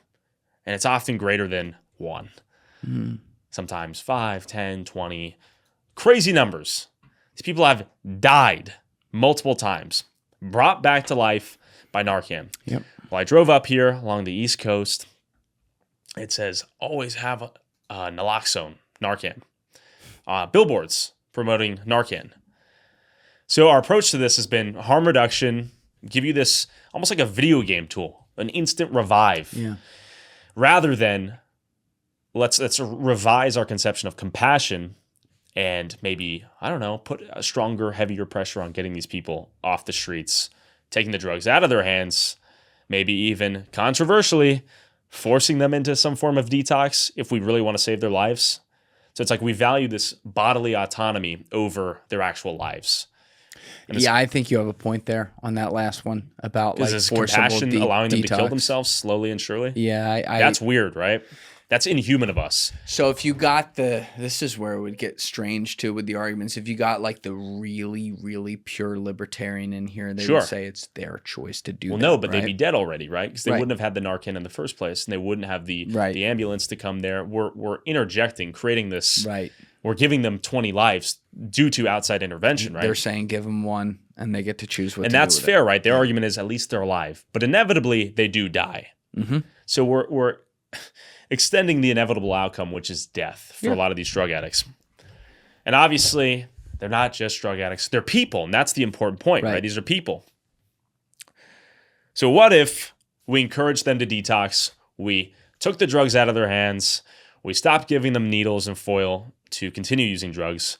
And it's often greater than 1. Sometimes 5, 10, 20. Crazy numbers. These people have died multiple times, brought back to life by Narcan. Yep. Well, I drove up here along the East Coast. It says, always have naloxone, Narcan. Billboards promoting Narcan. So our approach to this has been harm reduction, give you this almost like a video game tool, an instant revive. Yeah. Rather than let's revise our conception of compassion and maybe, I don't know, put a stronger, heavier pressure on getting these people off the streets, taking the drugs out of their hands, maybe even controversially forcing them into some form of detox if we really want to save their lives. So it's like we value this bodily autonomy over their actual lives. And Yeah, I think you have a point there on that last one about like is forcible compassion allowing them to kill detox. themselves slowly and surely? Yeah, That's weird, right? That's inhuman of us. So if you got this is where it would get strange too with the arguments. If you got like the really, really pure libertarian in here, they Sure. would say it's their choice to do Well, that. no, but right? they'd be dead already, right? Because they Right. wouldn't have had the Narcan in the first place, and they wouldn't have the Right. the ambulance to come there. We're interjecting, creating this. right. We're giving them 20 lives due to outside intervention, right? They're saying give them one, and they get to choose what. And to that's do with fair, right? Their argument is at least they're alive, but inevitably they do die. Mm-hmm. So we're extending the inevitable outcome, which is death for Yeah. a lot of these drug addicts. And obviously, they're not just drug addicts; they're people, and that's the important point, right? Right. These are people. So what if we encouraged them to detox? We took the drugs out of their hands. We stopped giving them needles and foil to continue using drugs,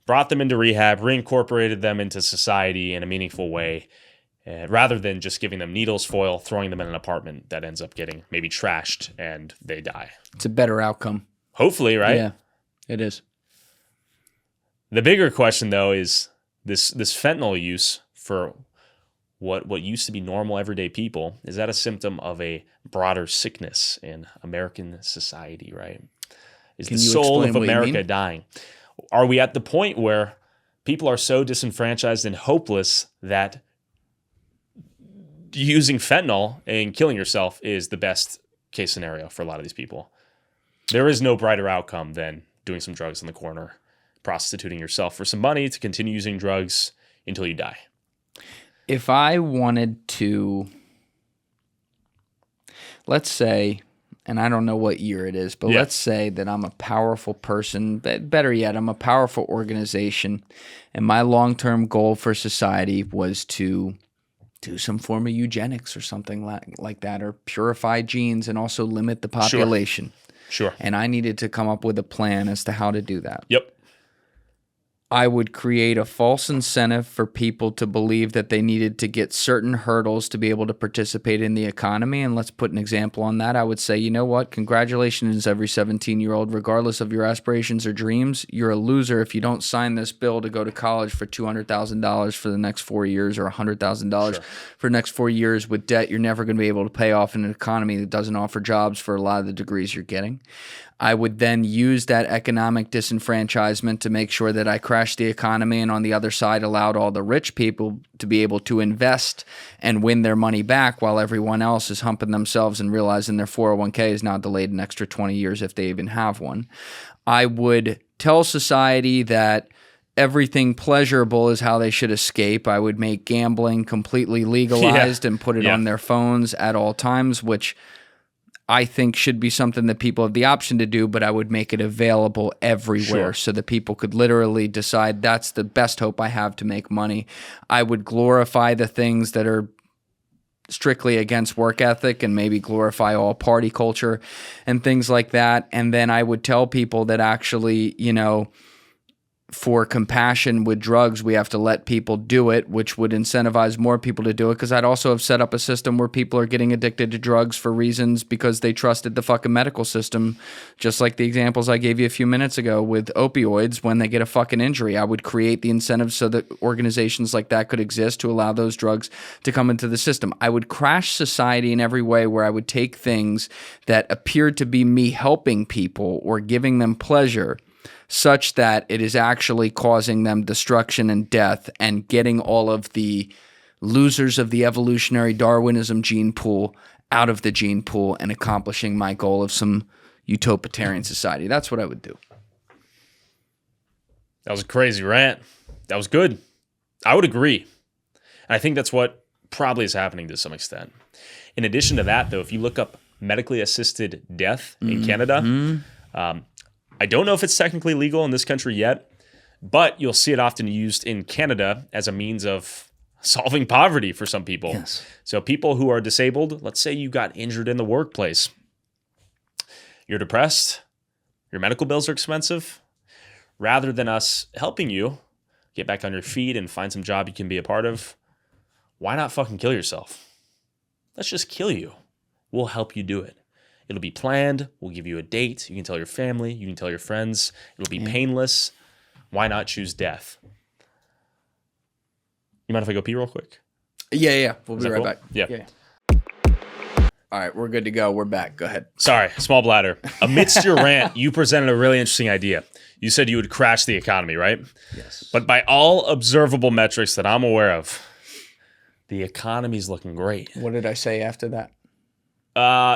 brought them into rehab, reincorporated them into society in a meaningful way, rather than just giving them needles, foil, throwing them in an apartment that ends up getting maybe trashed and they die. It's a better outcome. Hopefully, right? Yeah, it is. The bigger question, though, is this fentanyl use for what used to be normal everyday people. Is that a symptom of a broader sickness in American society, right? Is the soul of America dying? Are we at the point where people are so disenfranchised and hopeless that using fentanyl and killing yourself is the best case scenario for a lot of these people? There is no brighter outcome than doing some drugs in the corner, prostituting yourself for some money to continue using drugs until you die. If I wanted to, let's say, and I don't know what year it is, but let's say that I'm a powerful person, better yet, I'm a powerful organization, and my long-term goal for society was to do some form of eugenics or something like that, or purify genes and also limit the population. Sure. And I needed to come up with a plan as to how to do that. Yep. I would create a false incentive for people to believe that they needed to get certain hurdles to be able to participate in the economy. And let's put an example on that. I would say, you know what? Congratulations, every 17-year-old, regardless of your aspirations or dreams. You're a loser if you don't sign this bill to go to college for $200,000 for the next 4 years, or $100,000 for the next 4 years with debt you're never going to be able to pay off in an economy that doesn't offer jobs for a lot of the degrees you're getting. I would then use that economic disenfranchisement to make sure that I crashed the economy, and on the other side allowed all the rich people to be able to invest and win their money back, while everyone else is humping themselves and realizing their 401k is now delayed an extra 20 years if they even have one. I would tell society that everything pleasurable is how they should escape. I would make gambling completely legalized and put it on their phones at all times, which I think should be something that people have the option to do, but I would make it available everywhere so that people could literally decide that's the best hope I have to make money. I would glorify the things that are strictly against work ethic and maybe glorify all party culture and things like that. And then I would tell people that actually, you know, for compassion with drugs, we have to let people do it, which would incentivize more people to do it. Because I'd also have set up a system where people are getting addicted to drugs for reasons because they trusted the fucking medical system, just like the examples I gave you a few minutes ago with opioids. When they get a fucking injury, I would create the incentives so that organizations like that could exist to allow those drugs to come into the system. I would crash society in every way, where I would take things that appeared to be me helping people or giving them pleasure, such that it is actually causing them destruction and death, and getting all of the losers of the evolutionary Darwinism gene pool out of the gene pool and accomplishing my goal of some utopian society. That's what I would do. That was a crazy rant. That was good. I would agree. And I think that's what probably is happening to some extent. In addition to that, though, if you look up medically assisted death in Canada, I don't know if it's technically legal in this country yet, but you'll see it often used in Canada as a means of solving poverty for some people. Yes. So people who are disabled, let's say you got injured in the workplace, you're depressed, your medical bills are expensive. Rather than us helping you get back on your feet and find some job you can be a part of, why not fucking kill yourself? Let's just kill you. We'll help you do it. It'll be planned. We'll give you a date. You can tell your family. You can tell your friends. It'll be painless. Why not choose death? You mind if I go pee real quick? Yeah. We'll be right back. Yeah. All right, we're good to go. We're back. Go ahead. Sorry, small bladder. Amidst your rant, you presented a really interesting idea. You said you would crash the economy, right? Yes. But by all observable metrics that I'm aware of, the economy's looking great. What did I say after that?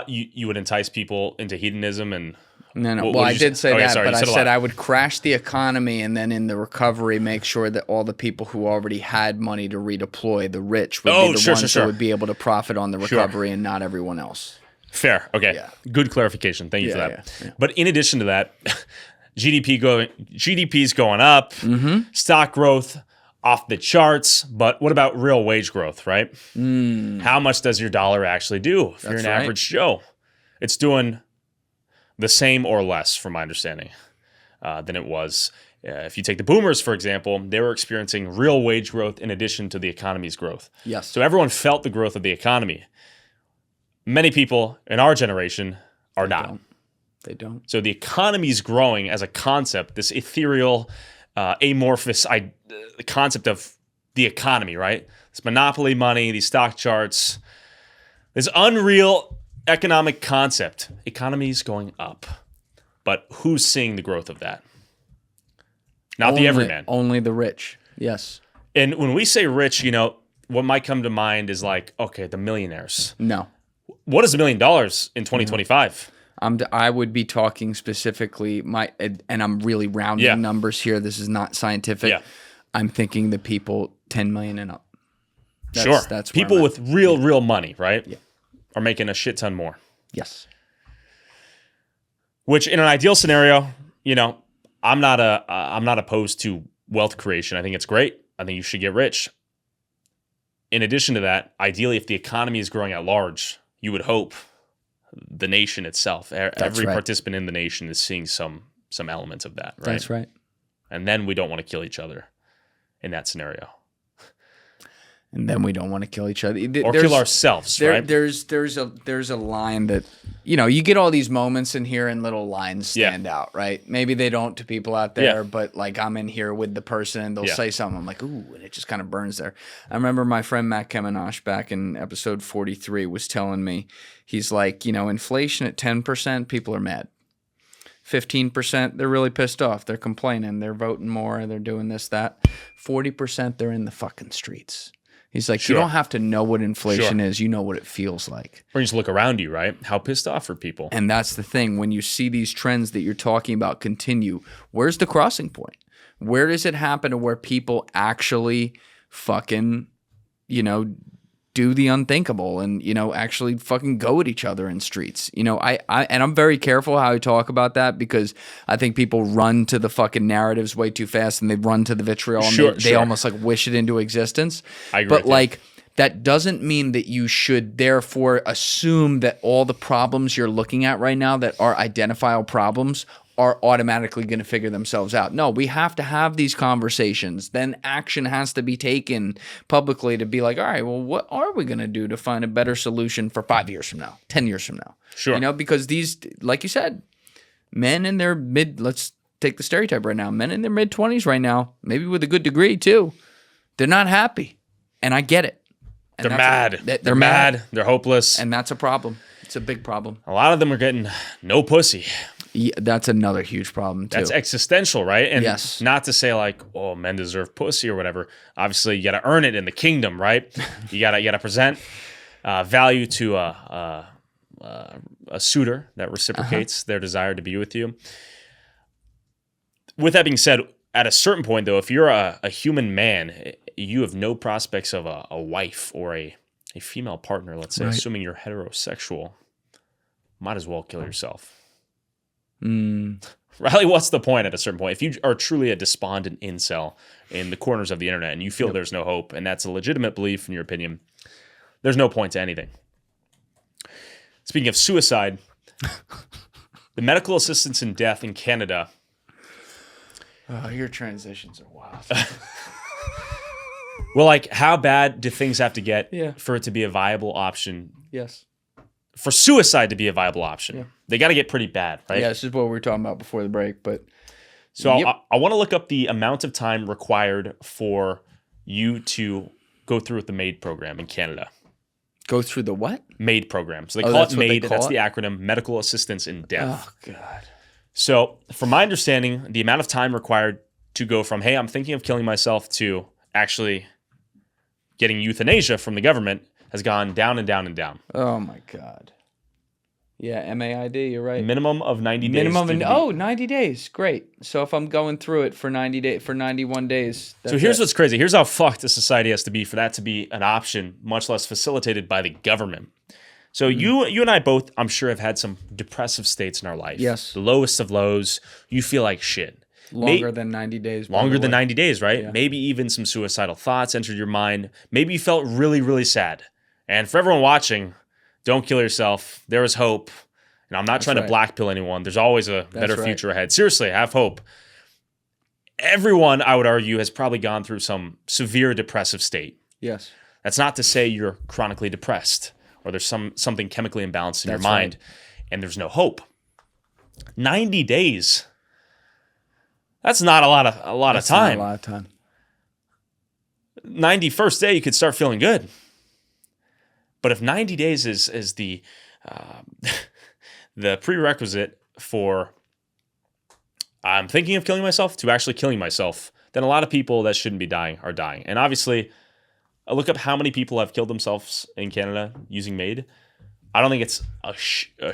You would entice people into hedonism and... No. Well, I did say that, but I said I would crash the economy, and then in the recovery, make sure that all the people who already had money to redeploy, the rich, would be the ones who would be able to profit on the recovery and not everyone else. Fair. Okay. Yeah. Good clarification. Thank you for that. Yeah. But in addition to that, GDP's going up, stock growth off the charts, but what about real wage growth, right? How much does your dollar actually do if you're an average Joe? It's doing the same or less, from my understanding, than it was. If you take the boomers, for example, they were experiencing real wage growth in addition to the economy's growth. Yes. So everyone felt the growth of the economy. Many people in our generation are not. They don't. So the economy is growing as a concept, this ethereal, amorphous concept of the economy, right? This monopoly money, these stock charts, this unreal economic concept. Economy is going up. But who's seeing the growth of that? Not the everyman. Only the rich. Yes. And when we say rich, what might come to mind is like, okay, the millionaires. No. What is $1 million in 2025? I would be talking specifically and I'm really rounding numbers here. This is not scientific. Yeah. I'm thinking the people 10 million and up. That's people with real money, right? Yeah. Are making a shit ton more. Yes. Which in an ideal scenario, I'm not opposed to wealth creation. I think it's great. I think you should get rich. In addition to that, ideally, if the economy is growing at large, you would hope the nation itself, every participant in the nation is seeing some elements of that, right? That's right. And then we don't want to kill each other in that scenario. And then we don't want to kill each other. Or kill ourselves, right? There's a line that, you get all these moments in here and little lines stand out, right? Maybe they don't to people out there, but like I'm in here with the person and they'll say something. I'm like, ooh, and it just kind of burns there. I remember my friend Matt Kemenash back in episode 43 was telling me, he's like, inflation at 10%, people are mad. 15%, they're really pissed off. They're complaining. They're voting more. They're doing this, that. 40%, they're in the fucking streets. He's like, you don't have to know what inflation is. You know what it feels like. Or you just look around you, right? How pissed off are people? And that's the thing. When you see these trends that you're talking about continue, where's the crossing point? Where does it happen to where people actually fucking, do the unthinkable and, actually fucking go at each other in streets? And I'm very careful how I talk about that because I think people run to the fucking narratives way too fast and they run to the vitriol and they almost like wish it into existence. I agree. But like, that doesn't mean that you should therefore assume that all the problems you're looking at right now that are identifiable problems are automatically going to figure themselves out. No, we have to have these conversations. Then action has to be taken publicly to be like, all right, well, what are we going to do to find a better solution for 5 years from now, 10 years from now? Sure. Because these, like you said, men in their let's take the stereotype right now, men in their mid-20s right now, maybe with a good degree too, they're not happy. And I get it. And they're mad. They're mad. They're hopeless. And that's a problem. It's a big problem. A lot of them are getting no pussy. Yeah, that's another huge problem too. That's existential, right? And yes. Not to say like, oh, men deserve pussy or whatever. Obviously, you got to earn it in the kingdom, right? you gotta present value to a suitor that reciprocates their desire to be with you. With that being said, at a certain point, though, if you're a human man, you have no prospects of a wife or a female partner, let's say, assuming you're heterosexual, might as well kill yourself. Riley, what's the point at a certain point? If you are truly a despondent incel in the corners of the internet and you feel there's no hope, and that's a legitimate belief in your opinion, there's no point to anything. Speaking of suicide, the medical assistance in death in Canada. Oh, your transitions are wild. Well, like, how bad do things have to get for it to be a viable option? Yes. For suicide to be a viable option. Yeah. They got to get pretty bad, right? Yeah, this is what we were talking about before the break. But so I want to look up the amount of time required for you to go through with the MAID program in Canada. Go through the what? MAID program. So they call it MAID. That's the acronym, Medical Assistance in Death. Oh, God. So from my understanding, the amount of time required to go from, hey, I'm thinking of killing myself, to actually getting euthanasia from the government has gone down and down and down. Oh, my God. Yeah, MAID, you're right. Minimum of 90 days. 90 days. Great. So if I'm going through it for 91 days. So here's what's crazy. Here's how fucked a society has to be for that to be an option, much less facilitated by the government. So you and I both, I'm sure, have had some depressive states in our life. Yes. The lowest of lows. You feel like shit. Longer than 90 days. Longer than 90 days, right? Yeah. Maybe even some suicidal thoughts entered your mind. Maybe you felt really, really sad. And for everyone watching, don't kill yourself. There is hope. And I'm not trying to blackpill anyone. There's always a better future ahead. Seriously, have hope. Everyone, I would argue, has probably gone through some severe depressive state. Yes. That's not to say you're chronically depressed or there's something chemically imbalanced in your mind and there's no hope. 90 days. That's not a lot of time. Not a lot of time. 91st day, you could start feeling good. But if 90 days is the the prerequisite for I'm thinking of killing myself to actually killing myself, then a lot of people that shouldn't be dying are dying. And obviously, I look up how many people have killed themselves in Canada using MAID. I don't think it's a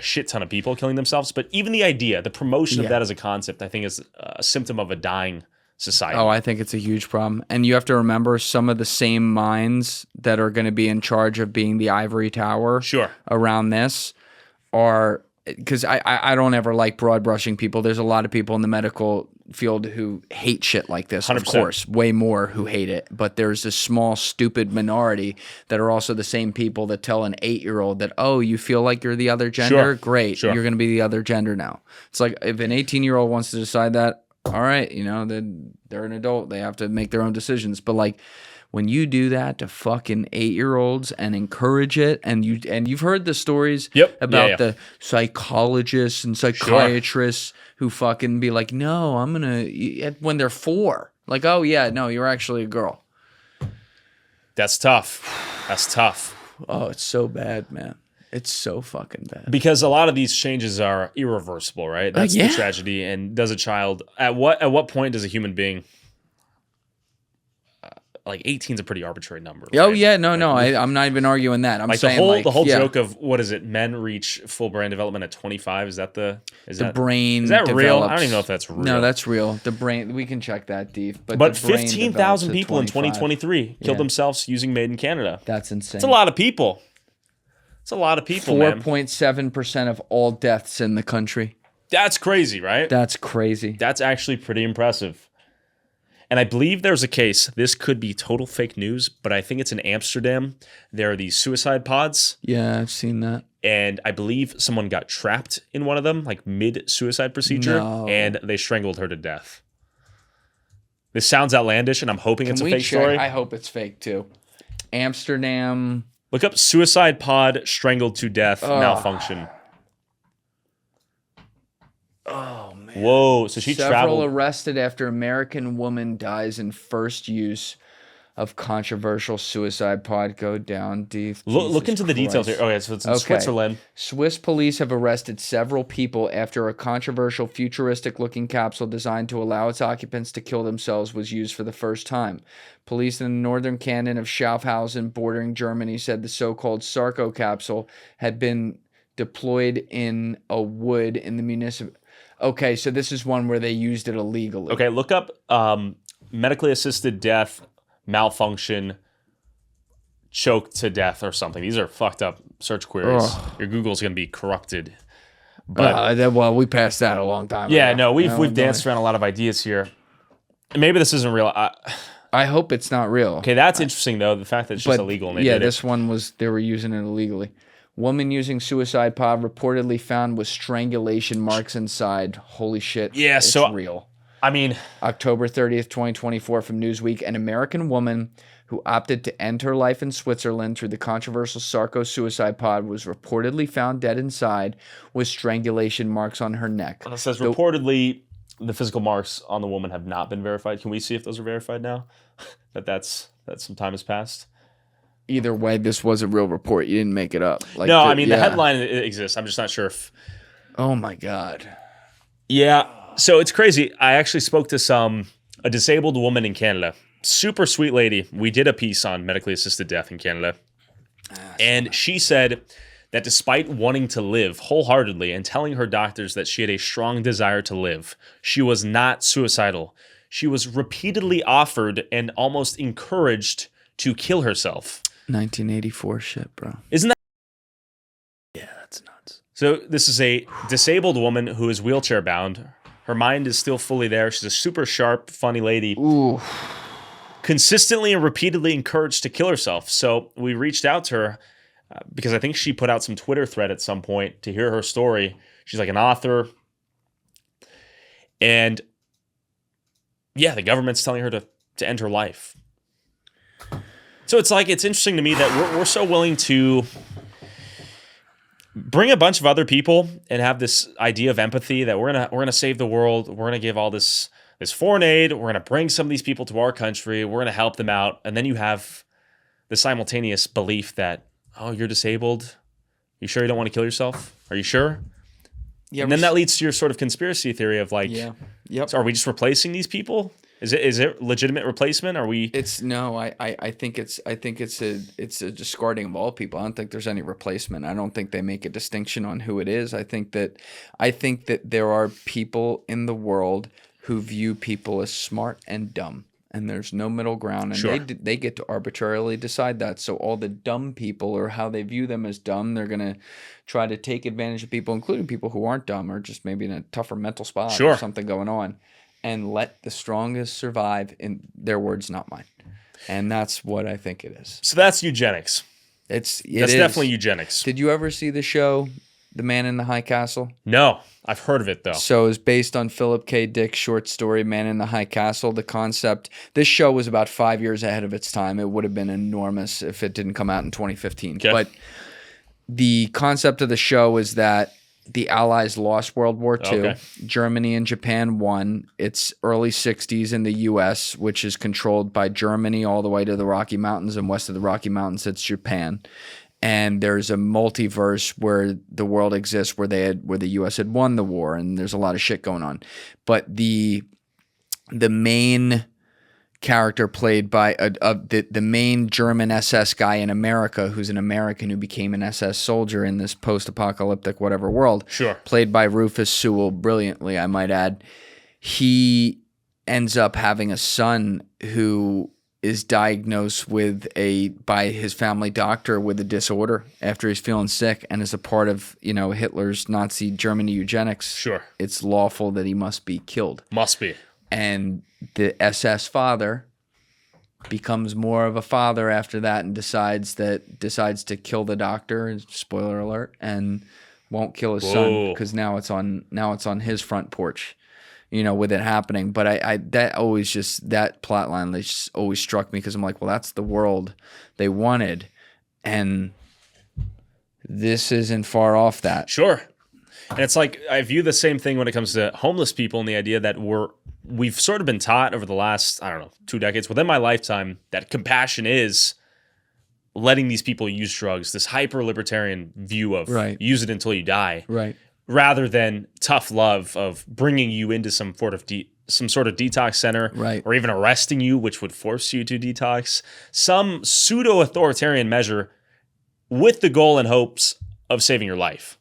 shit ton of people killing themselves, but even the idea, the promotion of that as a concept, I think is a symptom of a dying society. Oh, I think it's a huge problem. And you have to remember some of the same minds that are going to be in charge of being the ivory tower around this are, because I don't ever like broad brushing people. There's a lot of people in the medical field who hate shit like this, 100%. Of course, way more who hate it. But there's a small, stupid minority that are also the same people that tell an 8-year-old that, oh, you feel like you're the other gender? Great, you're going to be the other gender now. It's like if an 18-year-old wants to decide that, all right, you know, they're an adult. They have to make their own decisions. But like, when you do that to fucking 8-year-olds and encourage it, and you've heard the stories about the psychologists and psychiatrists who fucking be like, no, I'm gonna, when they're 4, like, oh yeah, no, you're actually a girl. That's tough. That's tough. Oh, it's so bad, man. It's so fucking bad. Because a lot of these changes are irreversible, right? That's the tragedy. And does a child, at what point does a human being, like 18 is a pretty arbitrary number. Oh right? Yeah, no, I'm not even arguing that. I'm like saying the whole joke of what is it? Men reach full brain development at 25. Is that the brain? Is that develops. real? I don't even know if that's real. No, that's real. The brain. We can check that, Deep. But 15,000 people in 2023 killed themselves using MAID in Canada. That's insane. It's a lot of people. It's a lot of people. 4.7% of all deaths in the country. That's crazy, right? That's crazy. That's actually pretty impressive. And I believe there's a case, this could be total fake news, but I think it's in Amsterdam. There are these suicide pods. Yeah, I've seen that. And I believe someone got trapped in one of them, like mid-suicide procedure, and they strangled her to death. This sounds outlandish, and I'm hoping it's a fake story. I hope it's fake, too. Amsterdam. Look up suicide pod strangled to death malfunction. Oh, man. Whoa, so she traveled. Several arrested after American woman dies in first use of controversial suicide pod. Go down deep. Look into the details here. Okay, so it's in Switzerland. Swiss police have arrested several people after a controversial futuristic-looking capsule designed to allow its occupants to kill themselves was used for the first time. Police in the northern canton of Schaffhausen, bordering Germany, said the so-called Sarco capsule had been deployed in a wood in the municipal. Okay, so this is one where they used it illegally. Okay, look up medically assisted death, malfunction, choked to death or something. These are fucked up search queries. Your Google's going to be corrupted. But well, we passed that a long time ago. No, we've danced around a lot of ideas here. Maybe this isn't real. I hope it's not real. Okay, that's interesting, though, the fact that it's just illegal. And they did this one was, they were using it illegally. Woman using suicide pod reportedly found with strangulation marks inside. Holy shit. Yeah, it's real. I mean, October 30th, 2024 from Newsweek, an American woman who opted to end her life in Switzerland through the controversial Sarco suicide pod was reportedly found dead inside with strangulation marks on her neck. It says reportedly the physical marks on the woman have not been verified. Can we see if those are verified now? that some time has passed? Either way, this was a real report. You didn't make it up. The headline exists. I'm just not sure if... Oh, my God. Yeah. So it's crazy. I actually spoke to a disabled woman in Canada. Super sweet lady. We did a piece on medically assisted death in Canada. And she said that despite wanting to live wholeheartedly and telling her doctors that she had a strong desire to live, she was not suicidal. She was repeatedly offered and almost encouraged to kill herself. 1984 shit, bro. Isn't that? Yeah, that's nuts. So this is a disabled woman who is wheelchair bound. Her mind is still fully there. She's a super sharp, funny lady. Ooh. Consistently and repeatedly encouraged to kill herself. So we reached out to her. because I think she put out some Twitter thread at some point to hear her story. She's like an author. And yeah, the government's telling her to end her life. So it's like, it's interesting to me that we're so willing to bring a bunch of other people and have this idea of empathy that we're gonna save the world. We're gonna give all this foreign aid. We're gonna bring some of these people to our country. We're gonna help them out. And then you have the simultaneous belief that, oh, you're disabled. You sure you don't want to kill yourself? Are you sure? Yeah, and then that leads to your sort of conspiracy theory of like, yep. So are we just replacing these people? Is it legitimate replacement? Are we? I think it's a discarding of all people. I don't think there's any replacement. I don't think they make a distinction on who it is. I think that there are people in the world who view people as smart and dumb, and there's no middle ground, and Sure. they get to arbitrarily decide that. So all the dumb people, or how they view them as dumb, they're gonna try to take advantage of people, including people who aren't dumb or just maybe in a tougher mental spot Sure. or something going on, and let the strongest survive. In their words, not mine. And that's what I think it is. So that's eugenics. That's definitely eugenics. Did you ever see the show The Man in the High Castle? No, I've heard of it though. So it's based on Philip K. Dick's short story Man in the High Castle. The concept, this show was about 5 years ahead of its time. It would have been enormous if it didn't come out in 2015. Okay. But the concept of the show is that the Allies lost World War II. Okay. Germany and Japan won. It's early 60s in the U.S., which is controlled by Germany all the way to the Rocky Mountains, and west of the Rocky Mountains, it's Japan. And there's a multiverse where the world exists where the U.S. had won the war, and there's a lot of shit going on. But the main character played by the main German SS guy in America, who's an American who became an SS soldier in this post-apocalyptic whatever world, Sure. played by Rufus Sewell brilliantly, I might add. He ends up having a son who is diagnosed by his family doctor with a disorder after he's feeling sick, and as a part of, Hitler's Nazi Germany eugenics, Sure. it's lawful that he must be killed. Must be. And the SS father becomes more of a father after that and decides to kill the doctor, spoiler alert, and won't kill his son because now it's on his front porch, with it happening. But that plot line just always struck me, because I'm like, well, that's the world they wanted, and this isn't far off that. Sure. And it's like, I view the same thing when it comes to homeless people, and the idea that we've sort of been taught over the last, 2 decades, within my lifetime, that compassion is letting these people use drugs, this hyper-libertarian view of use it until you die, Right. rather than tough love of bringing you into some sort of detox center, Right. or even arresting you, which would force you to detox, some pseudo-authoritarian measure with the goal and hopes of saving your life.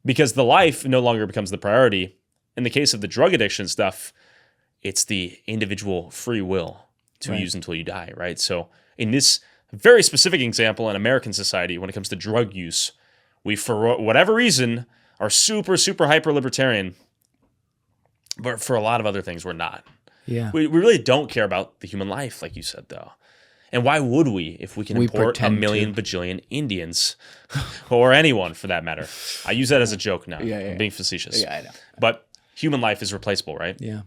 Because the life no longer becomes the priority. In the case of the drug addiction stuff, it's the individual free will to use until you die, right? So in this very specific example in American society, when it comes to drug use, we, for whatever reason, are super, super hyper-libertarian. But for a lot of other things, we're not. Yeah. We really don't care about the human life, like you said, though. And why would we if we can import a million bajillion Indians or anyone for that matter? I use that as a joke now. I'm being facetious. Yeah, I know. But human life is replaceable, right? Yeah.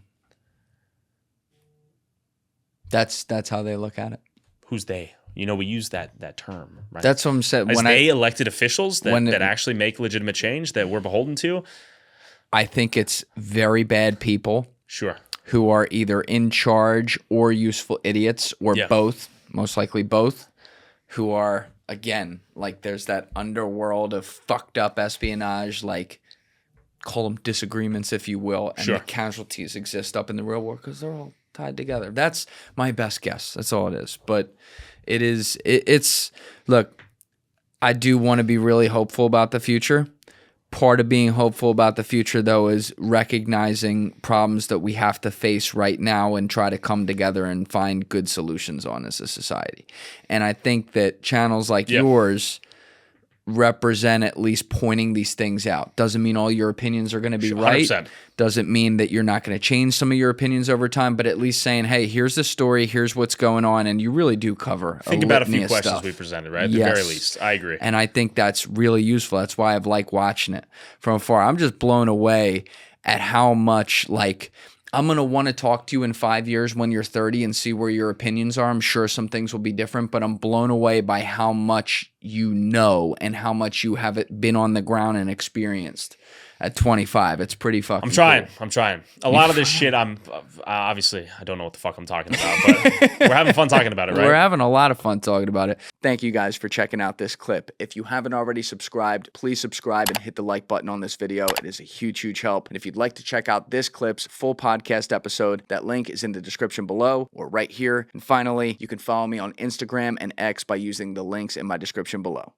That's how they look at it. Who's they? We use that term, right? That's what I'm saying. As they elected officials that actually make legitimate change that we're beholden to? I think it's very bad people. Sure. Who are either in charge or useful idiots, or both, most likely both, who are, again, like, there's that underworld of fucked up espionage, like, call them disagreements, if you will, and the casualties exist up in the real world because they're all tied together. That's my best guess. That's all it is. But it's look, I do want to be really hopeful about the future. Part of being hopeful about the future, though, is recognizing problems that we have to face right now and try to come together and find good solutions on as a society. And I think that channels like yours represent at least pointing these things out. Doesn't mean all your opinions are going to be right. 100%. Doesn't mean that you're not going to change some of your opinions over time, but at least saying, hey, here's the story, here's what's going on, and you really do cover Think about a litany few of questions stuff. we presented, right? At the very least. I agree. And I think that's really useful. That's why I've liked watching it from afar. I'm just blown away at how much, like, I'm going to want to talk to you in 5 years when you're 30 and see where your opinions are. I'm sure some things will be different, but I'm blown away by how much you know and how much you have been on the ground and experienced at 25. It's pretty fucking cool. I'm trying. A lot of this shit, obviously, I don't know what the fuck I'm talking about, but we're having fun talking about it, right? We're having a lot of fun talking about it. Thank you guys for checking out this clip. If you haven't already subscribed, please subscribe and hit the like button on this video. It is a huge, huge help. And if you'd like to check out this clip's full podcast episode, that link is in the description below or right here. And finally, you can follow me on Instagram and X by using the links in my description below.